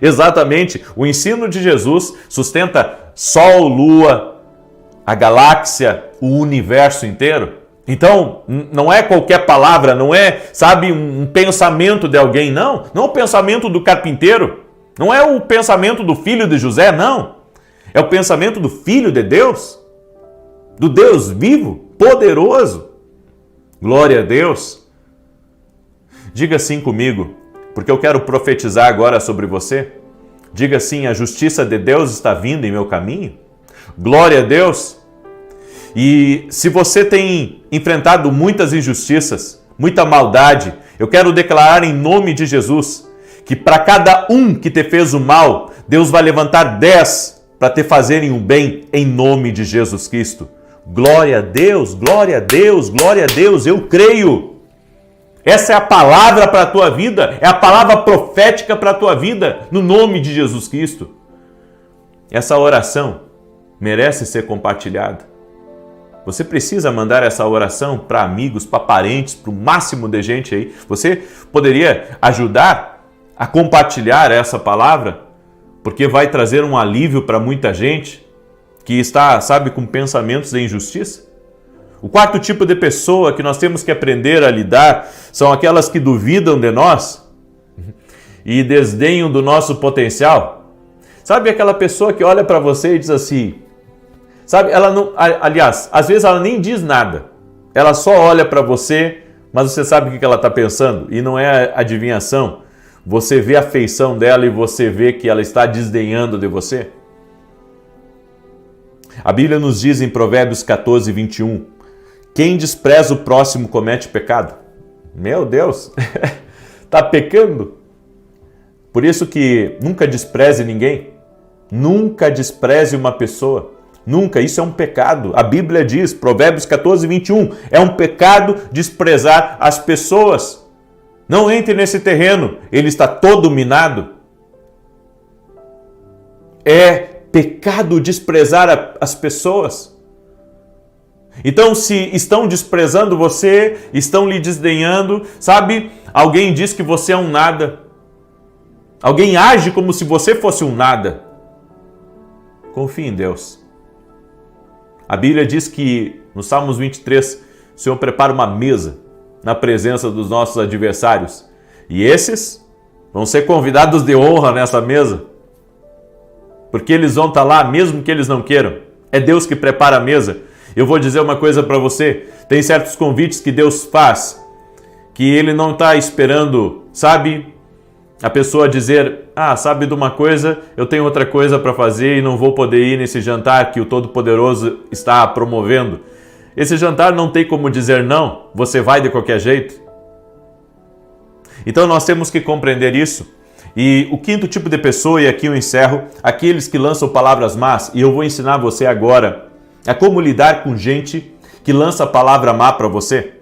Exatamente, o ensino de Jesus sustenta Sol, Lua, a galáxia, o universo inteiro. Então, não é qualquer palavra, não é, um pensamento de alguém, não. Não é o pensamento do carpinteiro, não é o pensamento do filho de José, não. É o pensamento do Filho de Deus, do Deus vivo, poderoso. Glória a Deus. Diga assim comigo, porque eu quero profetizar agora sobre você. Diga assim: a justiça de Deus está vindo em meu caminho. Glória a Deus. E se você tem enfrentado muitas injustiças, muita maldade, eu quero declarar em nome de Jesus que para cada um que te fez o mal, Deus vai levantar 10 para te fazerem o bem em nome de Jesus Cristo. Glória a Deus, glória a Deus, glória a Deus, eu creio. Essa é a palavra para a tua vida, é a palavra profética para a tua vida, no nome de Jesus Cristo. Essa oração merece ser compartilhada. Você precisa mandar essa oração para amigos, para parentes, para o máximo de gente aí. Você poderia ajudar a compartilhar essa palavra, porque vai trazer um alívio para muita gente que está, sabe, com pensamentos de injustiça. O quarto tipo de pessoa que nós temos que aprender a lidar são aquelas que duvidam de nós e desdenham do nosso potencial. Sabe aquela pessoa que olha para você e diz assim, sabe, ela não, aliás, às vezes ela nem diz nada, ela só olha para você, mas você sabe o que ela está pensando e não é adivinhação. Você vê a feição dela e você vê que ela está desdenhando de você. A Bíblia nos diz em Provérbios 14, 21, quem despreza o próximo comete pecado. Meu Deus, está pecando? Por isso que nunca despreze ninguém, nunca despreze uma pessoa, nunca, isso é um pecado. A Bíblia diz, Provérbios 14, 21, é um pecado desprezar as pessoas. Não entre nesse terreno, ele está todo minado. É pecado desprezar as pessoas. Então, se estão desprezando você, estão lhe desdenhando, sabe? Alguém diz que você é um nada. Alguém age como se você fosse um nada. Confie em Deus. A Bíblia diz que, no Salmos 23, o Senhor prepara uma mesa na presença dos nossos adversários. E esses vão ser convidados de honra nessa mesa. Porque eles vão estar lá mesmo que eles não queiram. É Deus que prepara a mesa. Eu vou dizer uma coisa para você. Tem certos convites que Deus faz que Ele não está esperando, sabe, a pessoa dizer, sabe de uma coisa, eu tenho outra coisa para fazer e não vou poder ir nesse jantar que o Todo-Poderoso está promovendo. Esse jantar não tem como dizer não, você vai de qualquer jeito. Então nós temos que compreender isso. E o quinto tipo de pessoa, e aqui eu encerro, aqueles que lançam palavras más, e eu vou ensinar você agora a como lidar com gente que lança palavra má para você.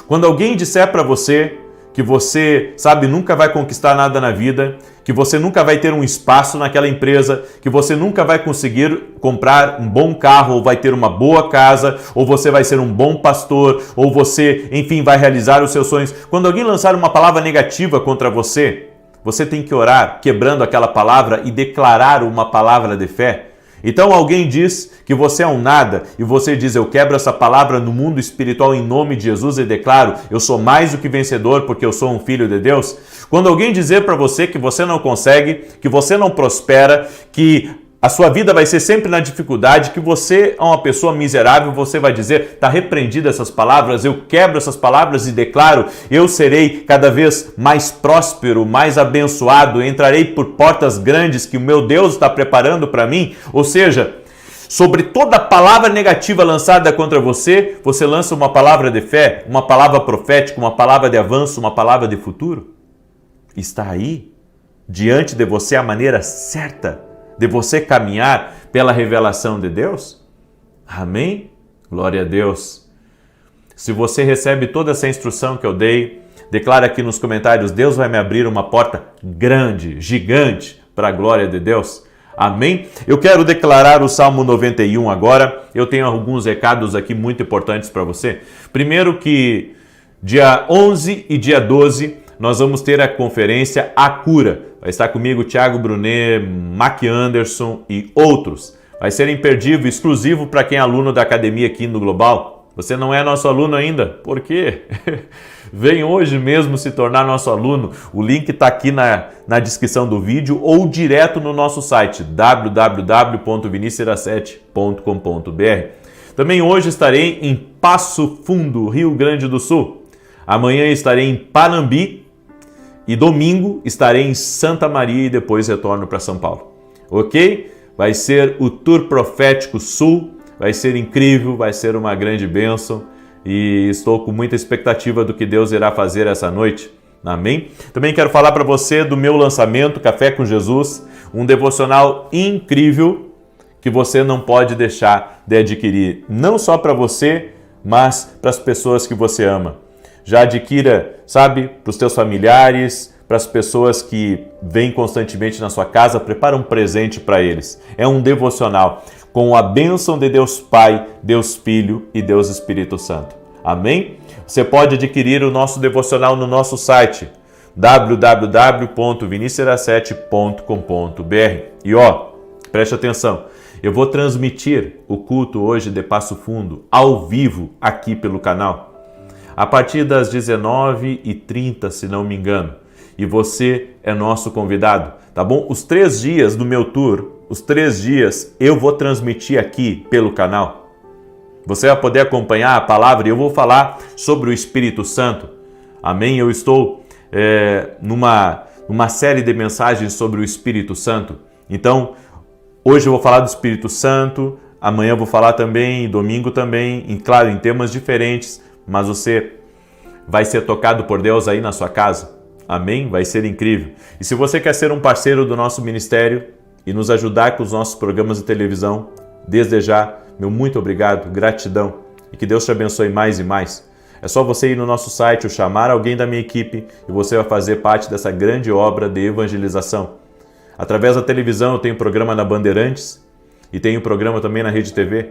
Quando alguém disser para você que você, sabe, nunca vai conquistar nada na vida, que você nunca vai ter um espaço naquela empresa, que você nunca vai conseguir comprar um bom carro, ou vai ter uma boa casa, ou você vai ser um bom pastor, ou você, enfim, vai realizar os seus sonhos. Quando alguém lançar uma palavra negativa contra você, você tem que orar, quebrando aquela palavra e declarar uma palavra de fé. Então alguém diz que você é um nada e você diz, eu quebro essa palavra no mundo espiritual em nome de Jesus e declaro, eu sou mais do que vencedor porque eu sou um filho de Deus. Quando alguém dizer para você que você não consegue, que você não prospera, que a sua vida vai ser sempre na dificuldade, que você é uma pessoa miserável, você vai dizer, está repreendido essas palavras, eu quebro essas palavras e declaro, eu serei cada vez mais próspero, mais abençoado, entrarei por portas grandes que o meu Deus está preparando para mim. Ou seja, sobre toda palavra negativa lançada contra você, você lança uma palavra de fé, uma palavra profética, uma palavra de avanço, uma palavra de futuro. Está aí, diante de você, a maneira certa de você caminhar pela revelação de Deus? Amém? Glória a Deus. Se você recebe toda essa instrução que eu dei, declara aqui nos comentários, Deus vai me abrir uma porta grande, gigante, para a glória de Deus. Amém? Eu quero declarar o Salmo 91 agora. Eu tenho alguns recados aqui muito importantes para você. Primeiro que dia 11 e dia 12 nós vamos ter a conferência A Cura. Vai estar comigo Thiago Brunet, Mac Anderson e outros. Vai ser imperdível, exclusivo para quem é aluno da academia aqui no Global. Você não é nosso aluno ainda? Por quê? Vem hoje mesmo se tornar nosso aluno. O link está aqui na descrição do vídeo ou direto no nosso site www.vinicius17.com.br. Também hoje estarei em Passo Fundo, Rio Grande do Sul. Amanhã estarei em Panambi. E domingo estarei em Santa Maria e depois retorno para São Paulo. Ok? Vai ser o Tour Profético Sul. Vai ser incrível, vai ser uma grande bênção. E estou com muita expectativa do que Deus irá fazer essa noite. Amém? Também quero falar para você do meu lançamento, Café com Jesus, um devocional incrível que você não pode deixar de adquirir, não só para você, mas para as pessoas que você ama. Já adquira, sabe, para os teus familiares, para as pessoas que vêm constantemente na sua casa, prepara um presente para eles. É um devocional com a bênção de Deus Pai, Deus Filho e Deus Espírito Santo. Amém? Você pode adquirir o nosso devocional no nosso site www.vinicius7.com.br. E preste atenção, eu vou transmitir o culto hoje de Passo Fundo ao vivo aqui pelo canal, a partir das 19h30, se não me engano. E você é nosso convidado, tá bom? Os 3 dias do meu tour, os 3 dias eu vou transmitir aqui pelo canal. Você vai poder acompanhar a palavra e eu vou falar sobre o Espírito Santo. Amém? Eu estou numa série de mensagens sobre o Espírito Santo. Então, hoje eu vou falar do Espírito Santo, amanhã eu vou falar também, domingo também, claro, em temas diferentes, mas você vai ser tocado por Deus aí na sua casa. Amém? Vai ser incrível. E se você quer ser um parceiro do nosso ministério e nos ajudar com os nossos programas de televisão, desde já, meu muito obrigado, gratidão e que Deus te abençoe mais e mais. É só você ir no nosso site ou chamar alguém da minha equipe e você vai fazer parte dessa grande obra de evangelização. Através da televisão eu tenho programa na Bandeirantes e tenho programa também na Rede TV.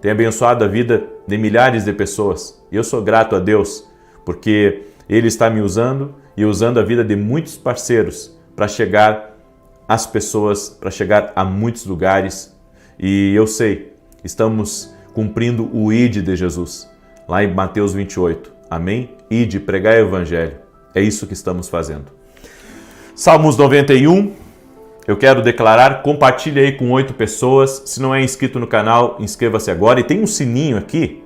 Tenho abençoado a vida de milhares de pessoas e eu sou grato a Deus porque Ele está me usando e usando a vida de muitos parceiros para chegar às pessoas, para chegar a muitos lugares. E eu sei, estamos cumprindo o ID de Jesus, lá em Mateus 28. Amém? ID, pregar o Evangelho. É isso que estamos fazendo. Salmos 91, eu quero declarar, compartilhe aí com 8 pessoas. Se não é inscrito no canal, inscreva-se agora. E tem um sininho aqui.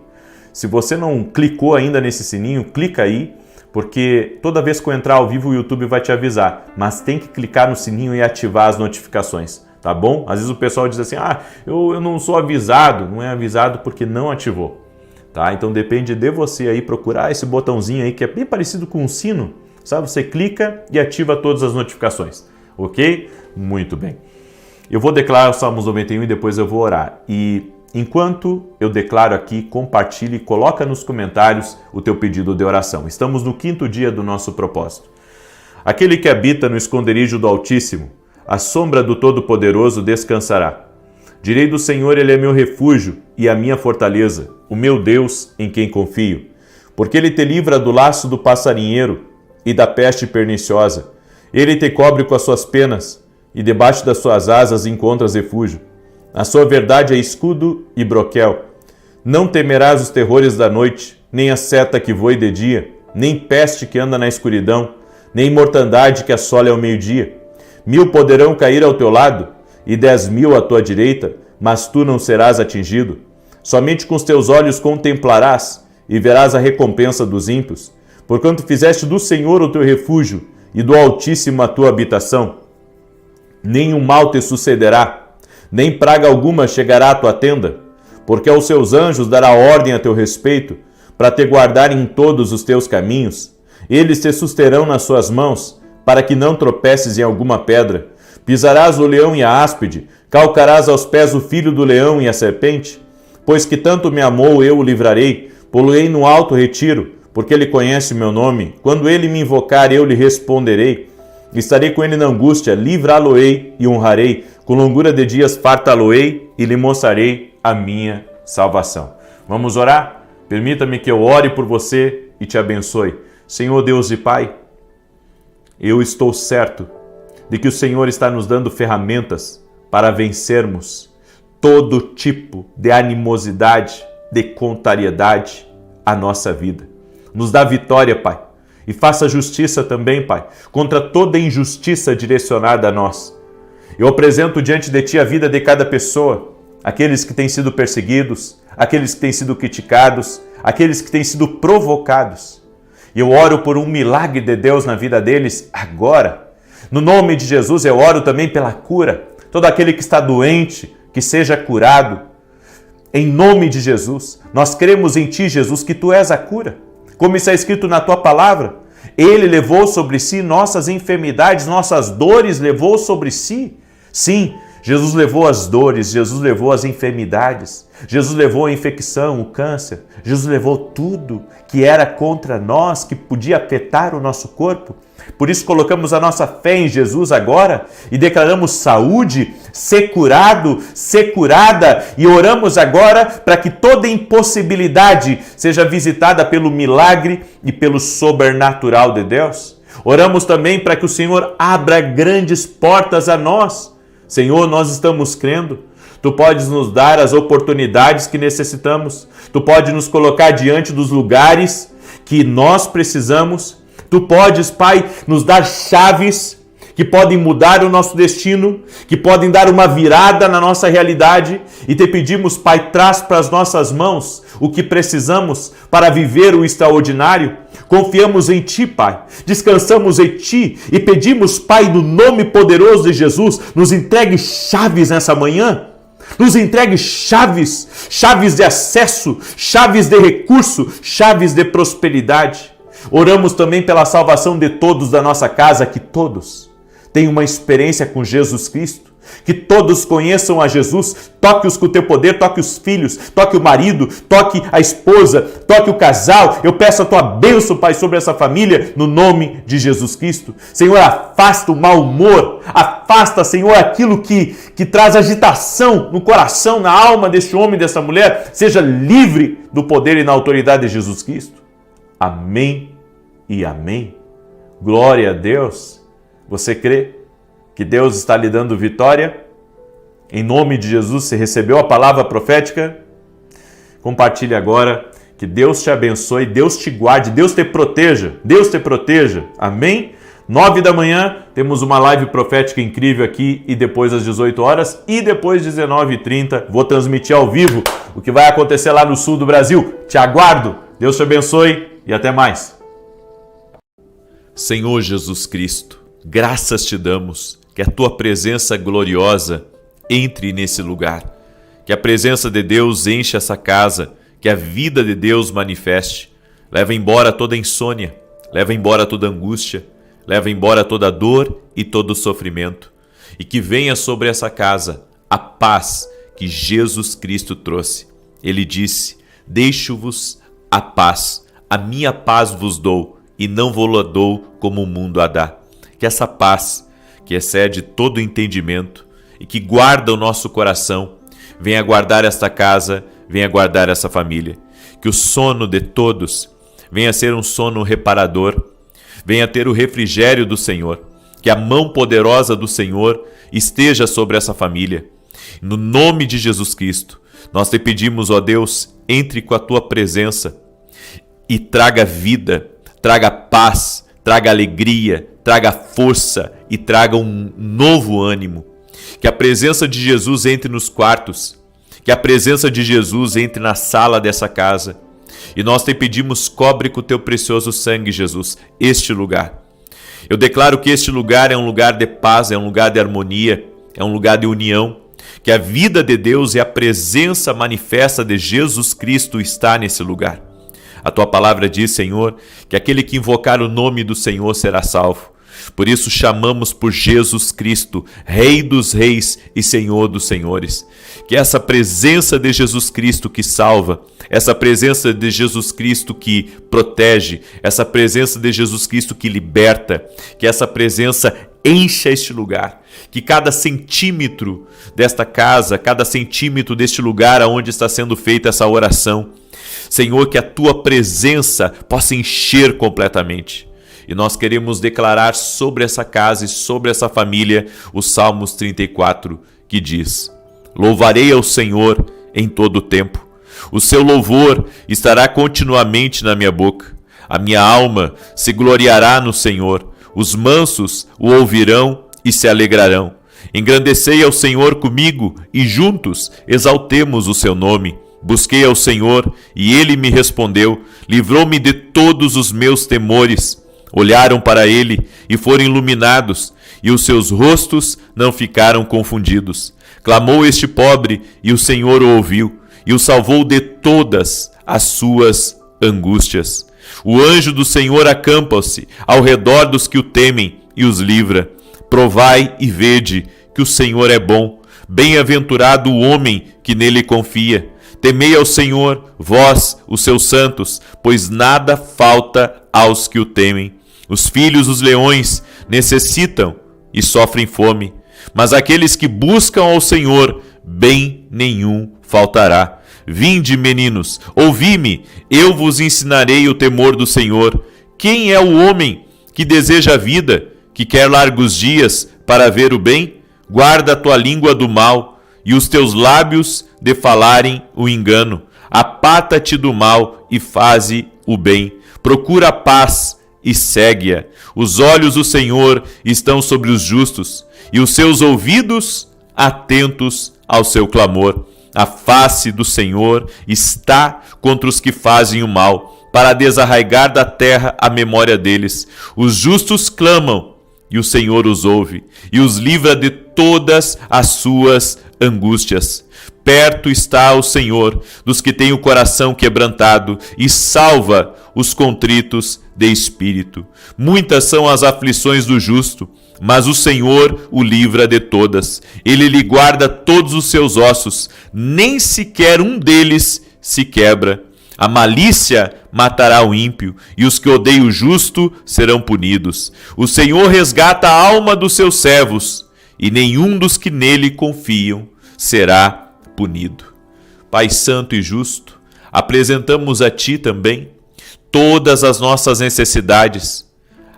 Se você não clicou ainda nesse sininho, clica aí, porque toda vez que eu entrar ao vivo o YouTube vai te avisar. Mas tem que clicar no sininho e ativar as notificações. Tá bom? Às vezes o pessoal diz assim, eu não sou avisado. Não é avisado porque não ativou. Tá? Então depende de você aí procurar esse botãozinho aí que é bem parecido com um sino. Sabe? Você clica e ativa todas as notificações. Ok? Muito bem. Eu vou declarar o Salmos 91 e depois eu vou orar. E enquanto eu declaro aqui, compartilhe e coloca nos comentários o teu pedido de oração. Estamos no 5º dia do nosso propósito. Aquele que habita no esconderijo do Altíssimo, a sombra do Todo-Poderoso descansará. Direi do Senhor, Ele é meu refúgio e a minha fortaleza, o meu Deus em quem confio. Porque Ele te livra do laço do passarinheiro e da peste perniciosa. Ele te cobre com as suas penas e debaixo das suas asas encontras refúgio. A sua verdade é escudo e broquel. Não temerás os terrores da noite, nem a seta que voe de dia, nem peste que anda na escuridão, nem mortandade que assole ao meio-dia. 1000 poderão cair ao teu lado e 10.000 à tua direita, mas tu não serás atingido. Somente com os teus olhos contemplarás e verás a recompensa dos ímpios, porquanto fizeste do Senhor o teu refúgio e do Altíssimo a tua habitação. Nenhum mal te sucederá, nem praga alguma chegará à tua tenda, porque aos seus anjos dará ordem a teu respeito, para te guardar em todos os teus caminhos. Eles te susterão nas suas mãos, para que não tropeces em alguma pedra. Pisarás o leão e a áspide, calcarás aos pés o filho do leão e a serpente. Pois que tanto me amou, eu o livrarei, pô-lo-ei no alto retiro, porque ele conhece o meu nome. Quando ele me invocar, eu lhe responderei. Estarei com ele na angústia, livrá-lo-ei e honrarei. Com longura de dias fartá-lo-ei e lhe mostrarei a minha salvação. Vamos orar? Permita-me que eu ore por você e te abençoe. Senhor Deus e Pai, eu estou certo de que o Senhor está nos dando ferramentas para vencermos todo tipo de animosidade, de contrariedade à nossa vida. Nos dá vitória, Pai, e faça justiça também, Pai, contra toda injustiça direcionada a nós. Eu apresento diante de Ti a vida de cada pessoa, aqueles que têm sido perseguidos, aqueles que têm sido criticados, aqueles que têm sido provocados. Eu oro por um milagre de Deus na vida deles agora. No nome de Jesus, eu oro também pela cura. Todo aquele que está doente, que seja curado. Em nome de Jesus, nós cremos em Ti, Jesus, que Tu és a cura. Como está escrito na Tua palavra, Ele levou sobre si nossas enfermidades, nossas dores levou sobre si. Sim, Jesus levou as dores, Jesus levou as enfermidades, Jesus levou a infecção, o câncer, Jesus levou tudo que era contra nós, que podia afetar o nosso corpo. Por isso colocamos a nossa fé em Jesus agora e declaramos saúde, ser curado, ser curada, e oramos agora para que toda impossibilidade seja visitada pelo milagre e pelo sobrenatural de Deus. Oramos também para que o Senhor abra grandes portas a nós. Senhor, nós estamos crendo. Tu podes nos dar as oportunidades que necessitamos. Tu podes nos colocar diante dos lugares que nós precisamos. Tu podes, Pai, nos dar chaves que podem mudar o nosso destino, que podem dar uma virada na nossa realidade. E te pedimos, Pai, traz para as nossas mãos o que precisamos para viver o extraordinário. Confiamos em Ti, Pai, descansamos em Ti e pedimos, Pai, no nome poderoso de Jesus, nos entregue chaves nessa manhã. Nos entregue chaves, chaves de acesso, chaves de recurso, chaves de prosperidade. Oramos também pela salvação de todos da nossa casa, que todos tenham uma experiência com Jesus Cristo, que todos conheçam a Jesus. Toque-os com o teu poder, toque os filhos, toque o marido, toque a esposa, toque o casal. Eu peço a tua bênção, Pai, sobre essa família, no nome de Jesus Cristo. Senhor, afasta o mau humor, afasta, Senhor, aquilo que traz agitação no coração, na alma deste homem e dessa mulher. Seja livre do poder e na autoridade de Jesus Cristo. Amém e amém. Glória a Deus. Você crê que Deus está lhe dando vitória? Em nome de Jesus, você recebeu a palavra profética? Compartilhe agora. Que Deus te abençoe, Deus te guarde, Deus te proteja. Deus te proteja. Amém? 9 da manhã, temos uma live profética incrível aqui, e depois às 18 horas e depois 19h30 vou transmitir ao vivo o que vai acontecer lá no sul do Brasil. Te aguardo. Deus te abençoe e até mais. Senhor Jesus Cristo, graças te damos, que a tua presença gloriosa entre nesse lugar, que a presença de Deus enche essa casa, que a vida de Deus manifeste. Leva embora toda insônia, leva embora toda angústia, leva embora toda dor e todo sofrimento, e que venha sobre essa casa a paz que Jesus Cristo trouxe. Ele disse: deixo-vos a paz, a minha paz vos dou, e não vou-la dou como o mundo a dá. Que essa paz, que excede todo entendimento e que guarda o nosso coração, venha guardar esta casa, venha guardar essa família. Que o sono de todos venha ser um sono reparador, venha ter o refrigério do Senhor. Que a mão poderosa do Senhor esteja sobre essa família. No nome de Jesus Cristo, nós te pedimos, ó Deus, entre com a tua presença e traga vida, traga paz, traga alegria, traga força e traga um novo ânimo. Que a presença de Jesus entre nos quartos, que a presença de Jesus entre na sala dessa casa. E nós te pedimos, cobre com o teu precioso sangue, Jesus, este lugar. Eu declaro que este lugar é um lugar de paz, é um lugar de harmonia, é um lugar de união. Que a vida de Deus e a presença manifesta de Jesus Cristo está nesse lugar. A tua palavra diz, Senhor, que aquele que invocar o nome do Senhor será salvo. Por isso chamamos por Jesus Cristo, Rei dos Reis e Senhor dos Senhores. Que essa presença de Jesus Cristo que salva, essa presença de Jesus Cristo que protege, essa presença de Jesus Cristo que liberta, que essa presença encha este lugar. Que cada centímetro desta casa, cada centímetro deste lugar onde está sendo feita essa oração, Senhor, que a tua presença possa encher completamente. E nós queremos declarar sobre essa casa e sobre essa família o Salmos 34, que diz: louvarei ao Senhor em todo o tempo. O seu louvor estará continuamente na minha boca. A minha alma se gloriará no Senhor. Os mansos o ouvirão e se alegrarão. Engrandecei ao Senhor comigo e juntos exaltemos o seu nome. Busquei ao Senhor e ele me respondeu, livrou-me de todos os meus temores. Olharam para ele e foram iluminados, e os seus rostos não ficaram confundidos. Clamou este pobre e o Senhor o ouviu, e o salvou de todas as suas angústias. O anjo do Senhor acampa-se ao redor dos que o temem e os livra. Provai e vede que o Senhor é bom. Bem-aventurado o homem que nele confia. Temei ao Senhor, vós, os seus santos, pois nada falta aos que o temem. Os filhos dos leões necessitam e sofrem fome, mas aqueles que buscam ao Senhor, bem nenhum faltará. Vinde, meninos, ouvi-me, eu vos ensinarei o temor do Senhor. Quem é o homem que deseja a vida, que quer largos dias para ver o bem? Guarda a tua língua do mal e os teus lábios de falarem o engano. Aparta-te do mal e faze o bem. Procura a paz e segue-a. Os olhos do Senhor estão sobre os justos e os seus ouvidos atentos ao seu clamor. A face do Senhor está contra os que fazem o mal, para desarraigar da terra a memória deles. Os justos clamam, e o Senhor os ouve, e os livra de todas as suas angústias. Perto está o Senhor dos que têm o coração quebrantado, e salva os contritos de espírito. Muitas são as aflições do justo, mas o Senhor o livra de todas. Ele lhe guarda todos os seus ossos, nem sequer um deles se quebra. A malícia matará o ímpio, e os que odeiam o justo serão punidos. O Senhor resgata a alma dos seus servos, e nenhum dos que nele confiam será punido. Pai santo e justo, apresentamos a Ti também todas as nossas necessidades,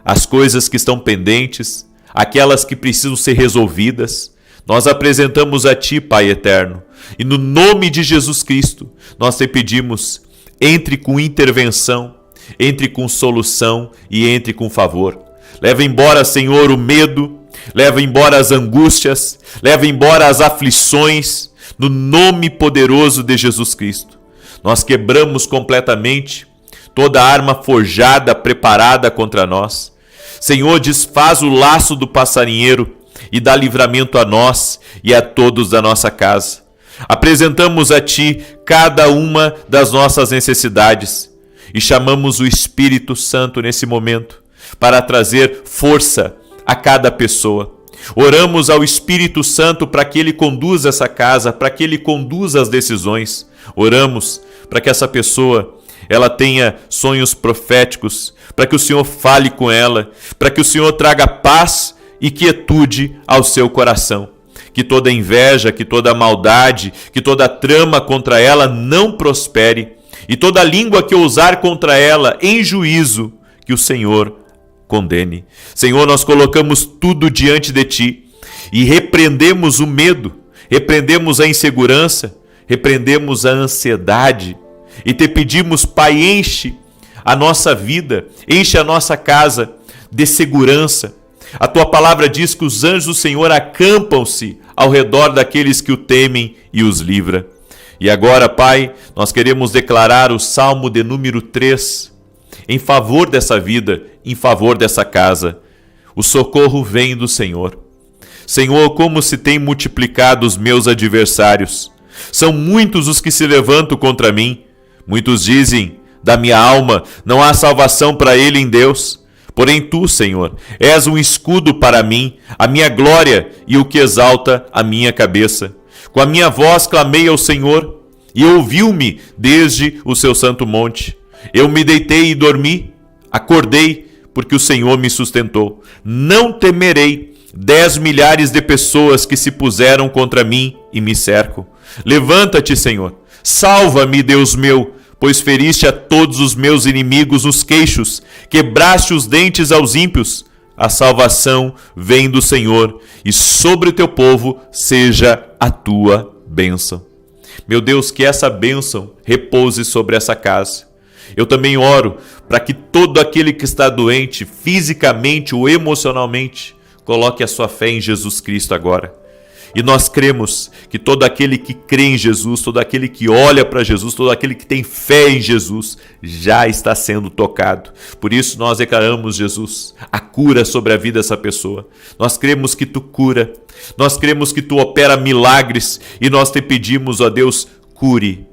as coisas que estão pendentes, aquelas que precisam ser resolvidas. Nós apresentamos a Ti, Pai eterno, e no nome de Jesus Cristo, nós te pedimos, entre com intervenção, entre com solução e entre com favor. Leva embora, Senhor, o medo, leva embora as angústias, leva embora as aflições, no nome poderoso de Jesus Cristo. Nós quebramos completamente toda arma forjada, preparada contra nós. Senhor, desfaz o laço do passarinheiro e dá livramento a nós e a todos da nossa casa. Apresentamos a Ti cada uma das nossas necessidades e chamamos o Espírito Santo nesse momento para trazer força a cada pessoa. Oramos ao Espírito Santo para que Ele conduza essa casa, para que Ele conduza as decisões. Oramos para que essa pessoa ela tenha sonhos proféticos, para que o Senhor fale com ela, para que o Senhor traga paz e quietude ao seu coração. Que toda inveja, que toda maldade, que toda trama contra ela não prospere, e toda língua que ousar contra ela em juízo, que o Senhor condene. Senhor, nós colocamos tudo diante de Ti e repreendemos o medo, repreendemos a insegurança, repreendemos a ansiedade e te pedimos, Pai, enche a nossa vida, enche a nossa casa de segurança. A Tua palavra diz que os anjos do Senhor acampam-se ao redor daqueles que o temem e os livra. E agora, Pai, nós queremos declarar o Salmo de número 3 em favor dessa vida, em favor dessa casa. O socorro vem do Senhor. Senhor, como se tem multiplicado os meus adversários. São muitos os que se levantam contra mim. Muitos dizem da minha alma, não há salvação para ele em Deus. Porém Tu, Senhor, és um escudo para mim, a minha glória e o que exalta a minha cabeça. Com a minha voz clamei ao Senhor, e ouviu-me desde o seu santo monte. Eu me deitei e dormi, acordei, porque o Senhor me sustentou. Não temerei 10 milhares de pessoas que se puseram contra mim e me cercam. Levanta-te, Senhor, salva-me, Deus meu, pois feriste a todos os meus inimigos nos queixos, quebraste os dentes aos ímpios. A salvação vem do Senhor, e sobre o Teu povo seja a Tua bênção. Meu Deus, que essa bênção repouse sobre essa casa. Eu também oro para que todo aquele que está doente, fisicamente ou emocionalmente, coloque a sua fé em Jesus Cristo agora. E nós cremos que todo aquele que crê em Jesus, todo aquele que olha para Jesus, todo aquele que tem fé em Jesus, já está sendo tocado. Por isso nós declaramos, Jesus, a cura sobre a vida dessa pessoa. Nós cremos que Tu cura, nós cremos que Tu opera milagres e nós te pedimos, ó Deus, cure.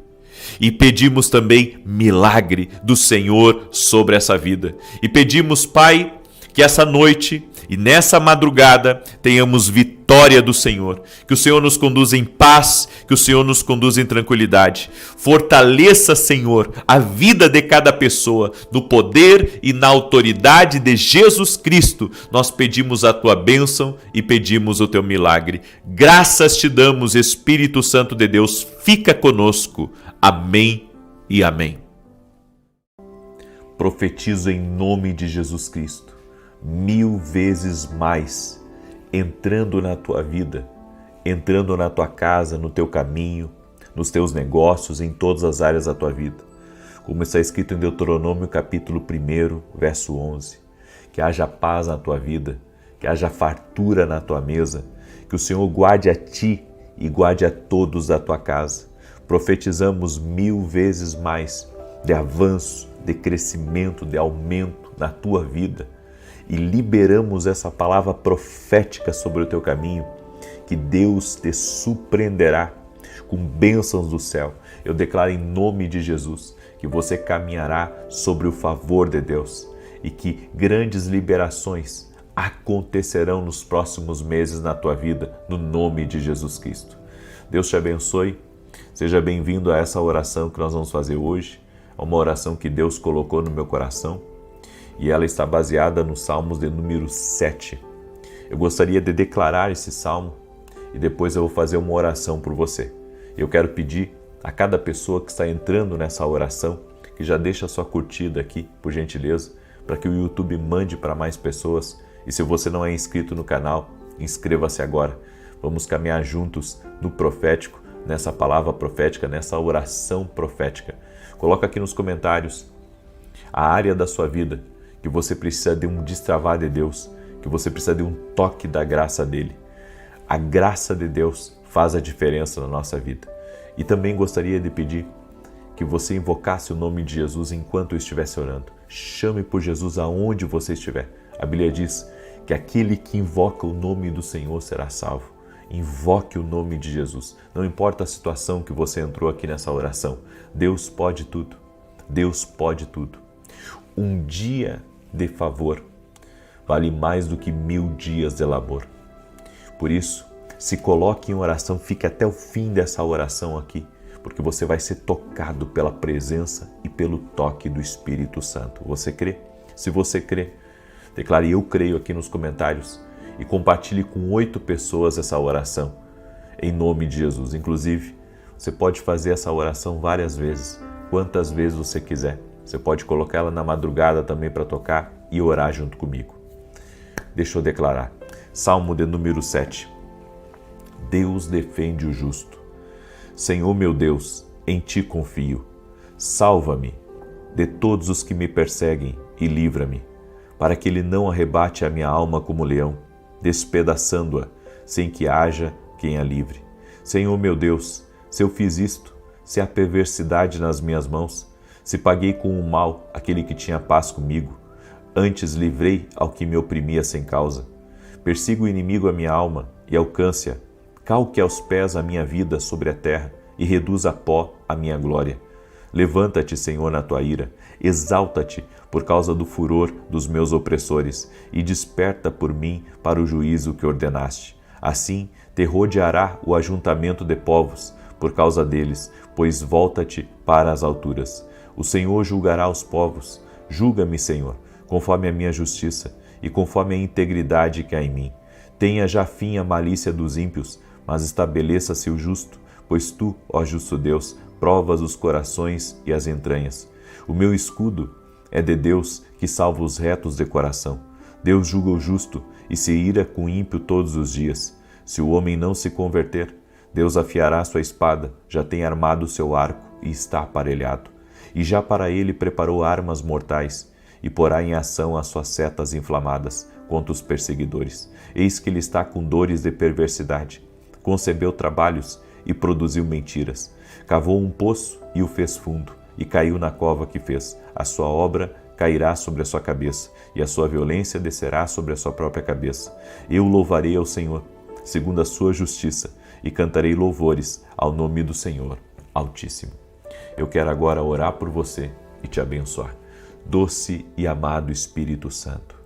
E pedimos também milagre do Senhor sobre essa vida. E pedimos, Pai, que essa noite e nessa madrugada tenhamos vitória do Senhor. Que o Senhor nos conduza em paz, que o Senhor nos conduza em tranquilidade. Fortaleça, Senhor, a vida de cada pessoa, no poder e na autoridade de Jesus Cristo. Nós pedimos a tua bênção e pedimos o teu milagre. Graças te damos, Espírito Santo de Deus, fica conosco. Amém e amém. Profetizo em nome de Jesus Cristo. 1000 vezes mais entrando na tua vida, entrando na tua casa, no teu caminho, nos teus negócios, em todas as áreas da tua vida. Como está escrito em Deuteronômio capítulo 1, verso 11. Que haja paz na tua vida, que haja fartura na tua mesa, que o Senhor guarde a ti e guarde a todos da tua casa. Profetizamos 1000 vezes mais de avanço, de crescimento, de aumento na tua vida. E liberamos essa palavra profética sobre o teu caminho, que Deus te surpreenderá com bênçãos do céu. Eu declaro em nome de Jesus que você caminhará sobre o favor de Deus e que grandes liberações acontecerão nos próximos meses na tua vida, no nome de Jesus Cristo. Deus te abençoe. Seja bem-vindo a essa oração que nós vamos fazer hoje. É uma oração que Deus colocou no meu coração. E ela está baseada no Salmos de número 7. Eu gostaria de declarar esse salmo e depois eu vou fazer uma oração por você. Eu quero pedir a cada pessoa que está entrando nessa oração que já deixa a sua curtida aqui, por gentileza, para que o YouTube mande para mais pessoas. E se você não é inscrito no canal, inscreva-se agora. Vamos caminhar juntos no profético, nessa palavra profética, nessa oração profética. Coloca aqui nos comentários a área da sua vida que você precisa de um destravar de Deus, que você precisa de um toque da graça dele. A graça de Deus faz a diferença na nossa vida. E também gostaria de pedir que você invocasse o nome de Jesus enquanto eu estivesse orando. Chame por Jesus aonde você estiver. A Bíblia diz que aquele que invoca o nome do Senhor será salvo. Invoque o nome de Jesus. Não importa a situação que você entrou aqui nessa oração. Deus pode tudo. Deus pode tudo. Um dia de favor vale mais do que 1000 dias de labor. Por isso, se coloque em oração, fique até o fim dessa oração aqui, porque você vai ser tocado pela presença e pelo toque do Espírito Santo. Você crê? Se você crê, declare eu creio aqui nos comentários e compartilhe com 8 pessoas essa oração, em nome de Jesus. Inclusive, você pode fazer essa oração várias vezes, quantas vezes você quiser. Você pode colocar ela na madrugada também para tocar e orar junto comigo. Deixa eu declarar. Salmo de número 7. Deus defende o justo. Senhor meu Deus, em ti confio. Salva-me de todos os que me perseguem e livra-me, para que ele não arrebate a minha alma como leão, despedaçando-a, sem que haja quem a livre. Senhor meu Deus, se eu fiz isto, se há perversidade nas minhas mãos, se paguei com o mal aquele que tinha paz comigo, antes livrei ao que me oprimia sem causa. Persiga o inimigo a minha alma e alcance-a, calque aos pés a minha vida sobre a terra e reduza a pó a minha glória. Levanta-te, Senhor, na tua ira, exalta-te por causa do furor dos meus opressores e desperta por mim para o juízo que ordenaste. Assim te rodeará o ajuntamento de povos por causa deles, pois volta-te para as alturas. O Senhor julgará os povos. Julga-me, Senhor, conforme a minha justiça e conforme a integridade que há em mim. Tenha já fim a malícia dos ímpios, mas estabeleça-se o justo, pois tu, ó justo Deus, provas os corações e as entranhas. O meu escudo é de Deus, que salva os retos de coração. Deus julga o justo e se ira com o ímpio todos os dias. Se o homem não se converter, Deus afiará sua espada, já tem armado o seu arco e está aparelhado. E já para ele preparou armas mortais, e porá em ação as suas setas inflamadas contra os perseguidores. Eis que ele está com dores de perversidade. Concebeu trabalhos e produziu mentiras. Cavou um poço e o fez fundo, e caiu na cova que fez. A sua obra cairá sobre a sua cabeça, e a sua violência descerá sobre a sua própria cabeça. Eu louvarei ao Senhor, segundo a sua justiça, e cantarei louvores ao nome do Senhor Altíssimo. Eu quero agora orar por você e te abençoar. Doce e amado Espírito Santo,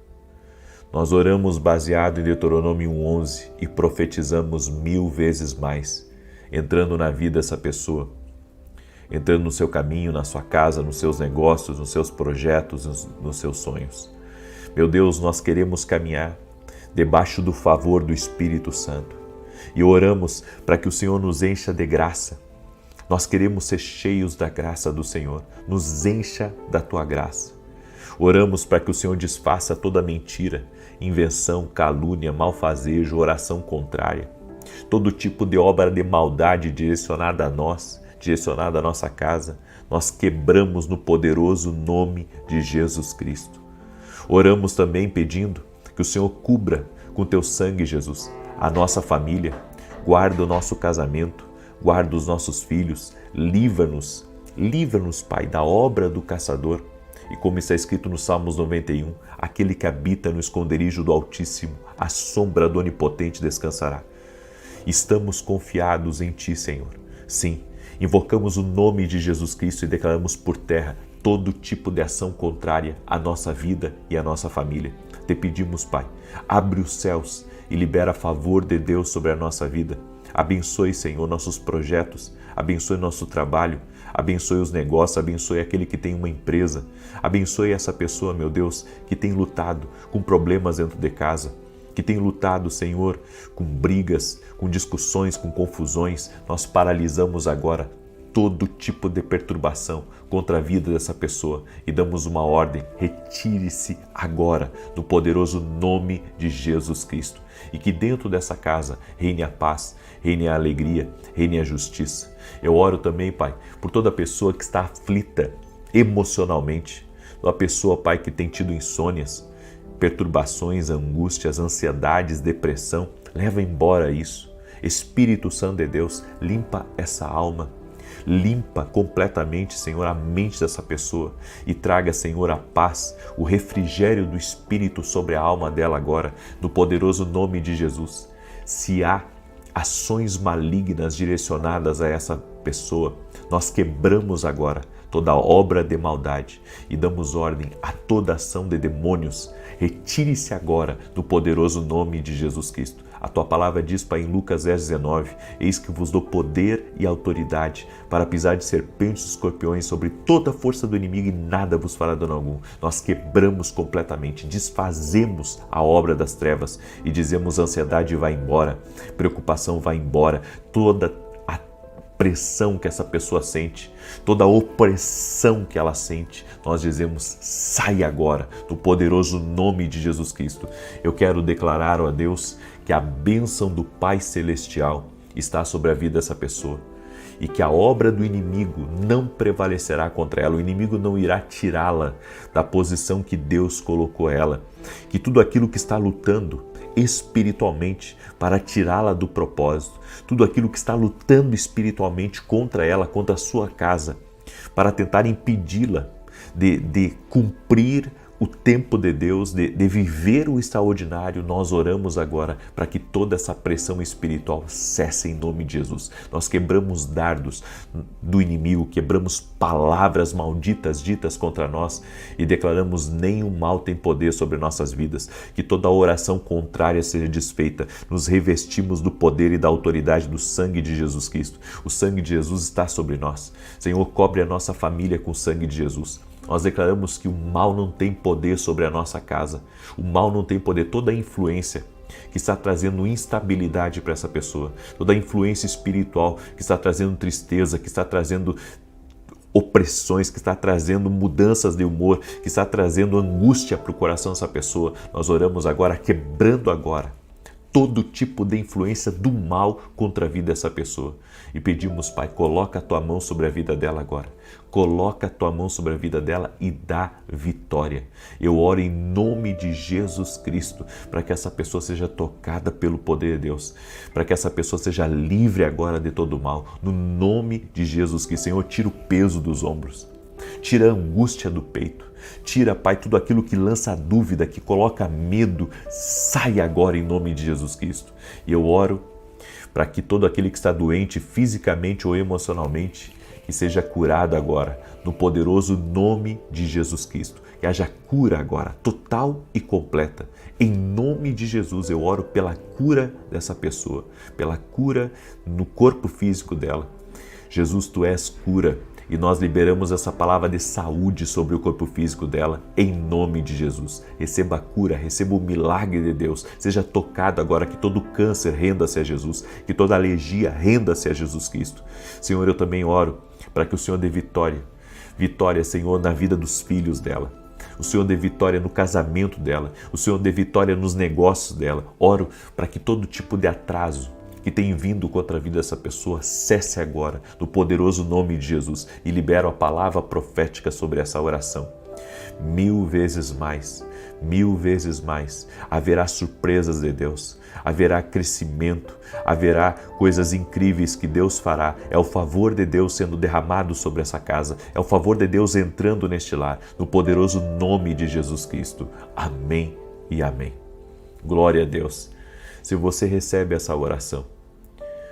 nós oramos baseado em Deuteronômio 1:11 e profetizamos 1000 vezes mais, entrando na vida dessa pessoa, entrando no seu caminho, na sua casa, nos seus negócios, nos seus projetos, nos seus sonhos. Meu Deus, nós queremos caminhar debaixo do favor do Espírito Santo e oramos para que o Senhor nos encha de graça. Nós queremos ser cheios da graça do Senhor, nos encha da Tua graça. Oramos para que o Senhor desfaça toda mentira, invenção, calúnia, malfazejo, oração contrária, todo tipo de obra de maldade direcionada a nós, direcionada à nossa casa, nós quebramos no poderoso nome de Jesus Cristo. Oramos também pedindo que o Senhor cubra com Teu sangue, Jesus, a nossa família, guarda o nosso casamento, guarda os nossos filhos, livra-nos, Pai, da obra do caçador. E como está escrito no Salmos 91, aquele que habita no esconderijo do Altíssimo, à sombra do Onipotente descansará. Estamos confiados em Ti, Senhor. Sim, invocamos o nome de Jesus Cristo e declaramos por terra todo tipo de ação contrária à nossa vida e à nossa família. Te pedimos, Pai, abre os céus e libera favor de Deus sobre a nossa vida. Abençoe, Senhor, nossos projetos, abençoe nosso trabalho, abençoe os negócios, abençoe aquele que tem uma empresa, abençoe essa pessoa, meu Deus, que tem lutado com problemas dentro de casa, que tem lutado, Senhor, com brigas, com discussões, com confusões. Nós paralisamos agora todo tipo de perturbação contra a vida dessa pessoa e damos uma ordem: retire-se agora no poderoso nome de Jesus Cristo, e que dentro dessa casa reine a paz, reine a alegria, reine a justiça. Eu oro também, Pai, por toda pessoa que está aflita emocionalmente, toda pessoa, Pai, que tem tido insônias, perturbações, angústias, ansiedades, depressão. Leva embora isso. Espírito Santo de Deus, limpa essa alma. Limpa completamente, Senhor, a mente dessa pessoa e traga, Senhor, a paz, o refrigério do Espírito sobre a alma dela agora, no poderoso nome de Jesus. Se há ações malignas direcionadas a essa pessoa, nós quebramos agora toda obra de maldade e damos ordem a toda ação de demônios. Retire-se agora no poderoso nome de Jesus Cristo. A Tua palavra diz, Pai, em Lucas 10:19, eis que vos dou poder e autoridade para pisar de serpentes e escorpiões sobre toda a força do inimigo e nada vos fará dano algum. Nós quebramos completamente, desfazemos a obra das trevas e dizemos: ansiedade vai embora, preocupação vai embora, toda a pressão que essa pessoa sente, toda a opressão que ela sente, nós dizemos: sai agora, no poderoso nome de Jesus Cristo. Eu quero declarar, ó Deus, que a bênção do Pai Celestial está sobre a vida dessa pessoa e que a obra do inimigo não prevalecerá contra ela, o inimigo não irá tirá-la da posição que Deus colocou ela, que tudo aquilo que está lutando espiritualmente para tirá-la do propósito, tudo aquilo que está lutando espiritualmente contra ela, contra a sua casa, para tentar impedi-la de cumprir o tempo de Deus, de viver o extraordinário, nós oramos agora para que toda essa pressão espiritual cesse em nome de Jesus. Nós quebramos dardos do inimigo, quebramos palavras malditas ditas contra nós e declaramos: nenhum mal tem poder sobre nossas vidas, que toda oração contrária seja desfeita. Nos revestimos do poder e da autoridade do sangue de Jesus Cristo. O sangue de Jesus está sobre nós. Senhor, cobre a nossa família com o sangue de Jesus. Nós declaramos que o mal não tem poder sobre a nossa casa. O mal não tem poder, toda a influência que está trazendo instabilidade para essa pessoa, toda a influência espiritual que está trazendo tristeza, que está trazendo opressões, que está trazendo mudanças de humor, que está trazendo angústia para o coração dessa pessoa. Nós oramos agora, quebrando agora todo tipo de influência do mal contra a vida dessa pessoa. E pedimos, Pai, coloca a Tua mão sobre a vida dela agora. Coloca a Tua mão sobre a vida dela e dá vitória. Eu oro em nome de Jesus Cristo para que essa pessoa seja tocada pelo poder de Deus, para que essa pessoa seja livre agora de todo o mal. No nome de Jesus Cristo, Senhor, tira o peso dos ombros. Tira a angústia do peito. Tira, Pai, tudo aquilo que lança dúvida, que coloca medo. Sai agora em nome de Jesus Cristo. E eu oro para que todo aquele que está doente fisicamente ou emocionalmente, que seja curado agora, no poderoso nome de Jesus Cristo. Que haja cura agora, total e completa. Em nome de Jesus, eu oro pela cura dessa pessoa, pela cura no corpo físico dela. Jesus, Tu és cura. E nós liberamos essa palavra de saúde sobre o corpo físico dela, em nome de Jesus. Receba a cura, receba o milagre de Deus. Seja tocado agora, que todo câncer renda-se a Jesus, que toda alergia renda-se a Jesus Cristo. Senhor, eu também oro para que o Senhor dê vitória. Vitória, Senhor, na vida dos filhos dela. O Senhor dê vitória no casamento dela. O Senhor dê vitória nos negócios dela. Oro para que todo tipo de atraso que tem vindo contra a vida dessa pessoa cesse agora, no poderoso nome de Jesus, e libero a palavra profética sobre essa oração. 1000 vezes mais, 1000 vezes mais, haverá surpresas de Deus, haverá crescimento, haverá coisas incríveis que Deus fará. É o favor de Deus sendo derramado sobre essa casa, é o favor de Deus entrando neste lar, no poderoso nome de Jesus Cristo. Amém e amém. Glória a Deus. Se você recebe essa oração,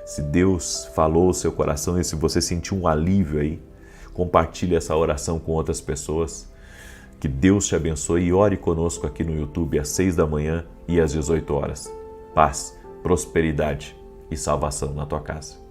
se Deus falou o seu coração e se você sentiu um alívio aí, compartilhe essa oração com outras pessoas. Que Deus te abençoe e ore conosco aqui no YouTube às 6 da manhã e às 18 horas. Paz, prosperidade e salvação na tua casa.